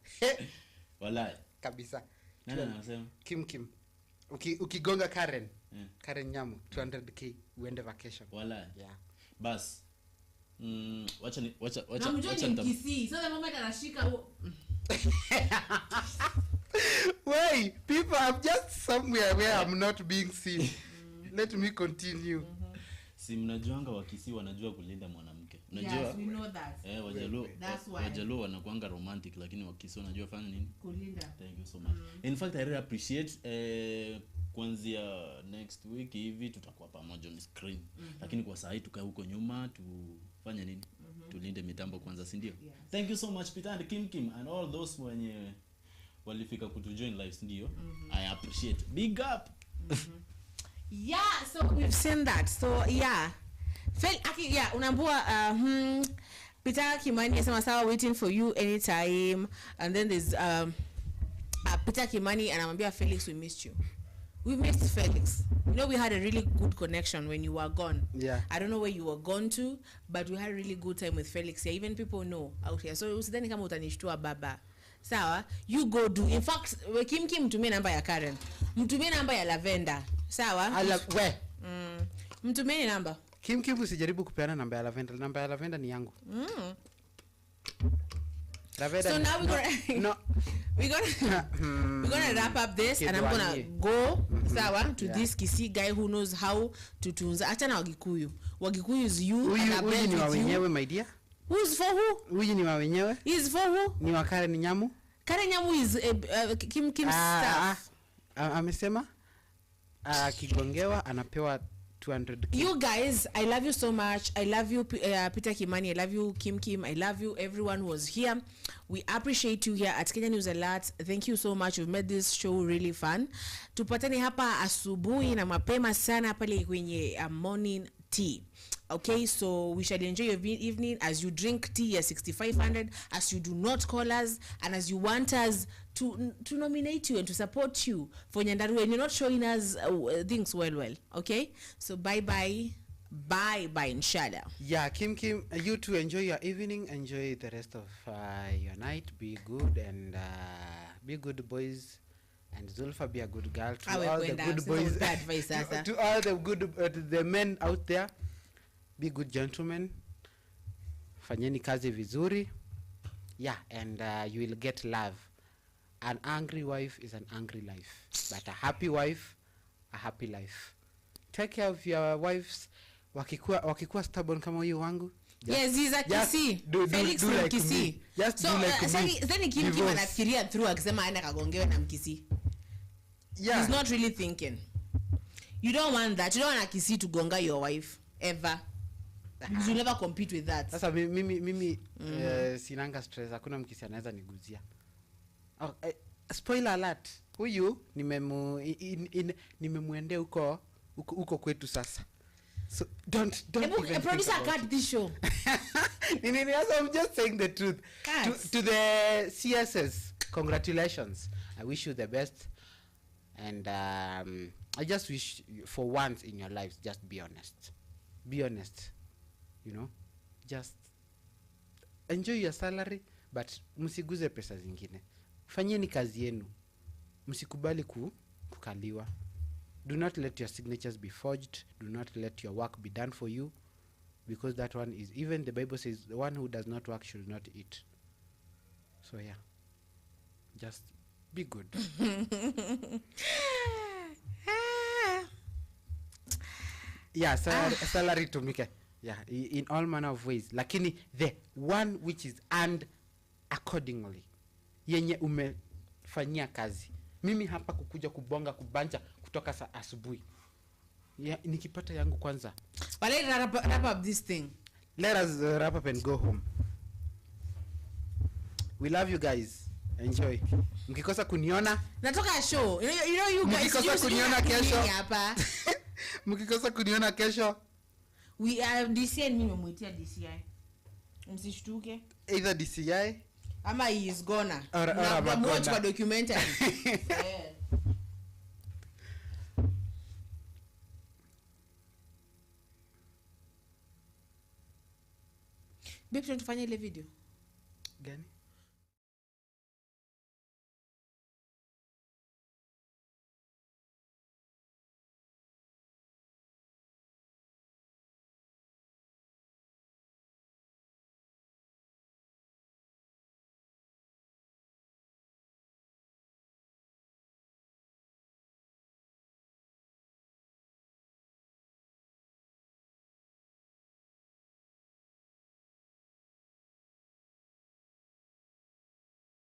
Wallahi. Kabisa. Nani anasema? Kim. Ukigonga Karen Nyamu 200k uende vacation. Wallahi. Yeah. Bas. Wacha Kisi. So the moment anashika Wait, people, I'm just somewhere where I'm not being seen. Let me continue. Si mnajuanga Wakisi wanajua kulinda mwanamke. Unajua? Yes, we know that. Wajaluo wanakuanga romantic lakini Wakisi wanajua fanya nini? Kulinda. Thank you so much. In fact, I really appreciate kuanzia next week hivi tutakuwa pamoja on screen. Lakini kwa saa hii tukae huko nyuma tufanye nini? Tulinde mitambo kwanza, si ndio? Yes. Thank you so much Peter and Kim and all those wenye walifika kutujoin live, ndio. I appreciate. Big up. Yeah, so we've seen that. So yeah. Unambua Peter Kimani asema sawa, waiting for you anytime. And then there's Peter Kimani anamwambia Felix, we missed you. We missed Felix. You know, we had a really good connection when you were gone. Yeah. I don't know where you were gone to, but we had a really good time with Felix. Yeah, even people know out here. So usidhani kama utanishtua baba. Sawa, you go do. In fact, Kim mtumie namba ya Karen. Mtumie namba ya Lavenda. Sawa? Mtumie namba. Kim usijaribu kupeana namba ya Lavenda. Namba ya Lavenda ni yangu. Lavenda. So now we're gonna wrap up this and I'm gonna go to this Kisi guy who knows how to tunza. Acha na Wagikuyu. Wagikuyu is you and Abel ni wa wenyewe, my dear. Who's for who? Huyu ni wa wenyewe. Is for who? Ni wa Karen Nyamu. Karen Nyamu is Kim staff. Amesema kigongewa anapewa 200k. You guys, I love you so much. I love you Peter Kimani. I love you Kim. I love you everyone who was here. We appreciate you here at Kenya News Alert. Thank you so much. We've made this show really fun. Tupatane hapa asubuhi na mapema sana pale kwenye morning tea. Okay, so we shall enjoy your evening as you drink tea at 6500, as you do not call us, and as you want us to nominate you and to support you for Nyandarua, and you're not showing us things well. Okay, so bye, inshallah. Yeah, Kim, you too enjoy your evening, enjoy the rest of your night. Be good and be good boys. And Zulfa, be a good girl. To all the good boys, to all the good the men out there, be good gentlemen. Fanyeni kazi vizuri. Yeah, and you will get love. An angry wife is an angry life, but a happy wife, a happy life. Take care of your wives. Wakikuwa stubborn kama huyu wangu. Yes, he's a Kisi. Felix from like Kisi. Just so, do like me. Then Kim anafikiria through akisema aenda kagongewe na Mkisi. Yeah. He's not really thinking. You don't want that. You don't want a Kisi to gonga your wife ever. Because you never compete with that. Sasa mimi sinanga stress. Hakuna Mkisi anaweza niguzia. Oh, spoiler alert. Huyu nimemuendea huko kwetu sasa. So don't even producer cut this show. I'm just saying the truth. To the CSS, congratulations. I wish you the best. And I just wish you, for once in your lives, just be honest. Be honest. You know? Just enjoy your salary, but msiguze pesa zingine. Fanyeni kazi yenu. Msikubali kukaliwa. Do not let your signatures be forged. Do not let your work be done for you. Because that one is, even the Bible says, the one who does not work should not eat. So yeah. Just be good. Yeah, salary to make. Yeah, in all manner of ways. Lakini the one which is earned accordingly. Yenye umefanyia kazi. Mimi hapa kukuja kubonga kubanja kutoka asubuhi. Yeah, nikipata yangu kwanza. But let's wrap up this thing. Let us wrap up and go home. We love you guys. Enjoy. Mkikosa kuniona. Natoka show. You know you guys. Mkikosa kuniona kesho. Mkikosa kuniona kesho. We are DCI, mimi nimemuitia DCI. Msishtuke. Either DCI Ama he is gonna. Or watch the documentary. Babe, tunafanya ile video. Gani?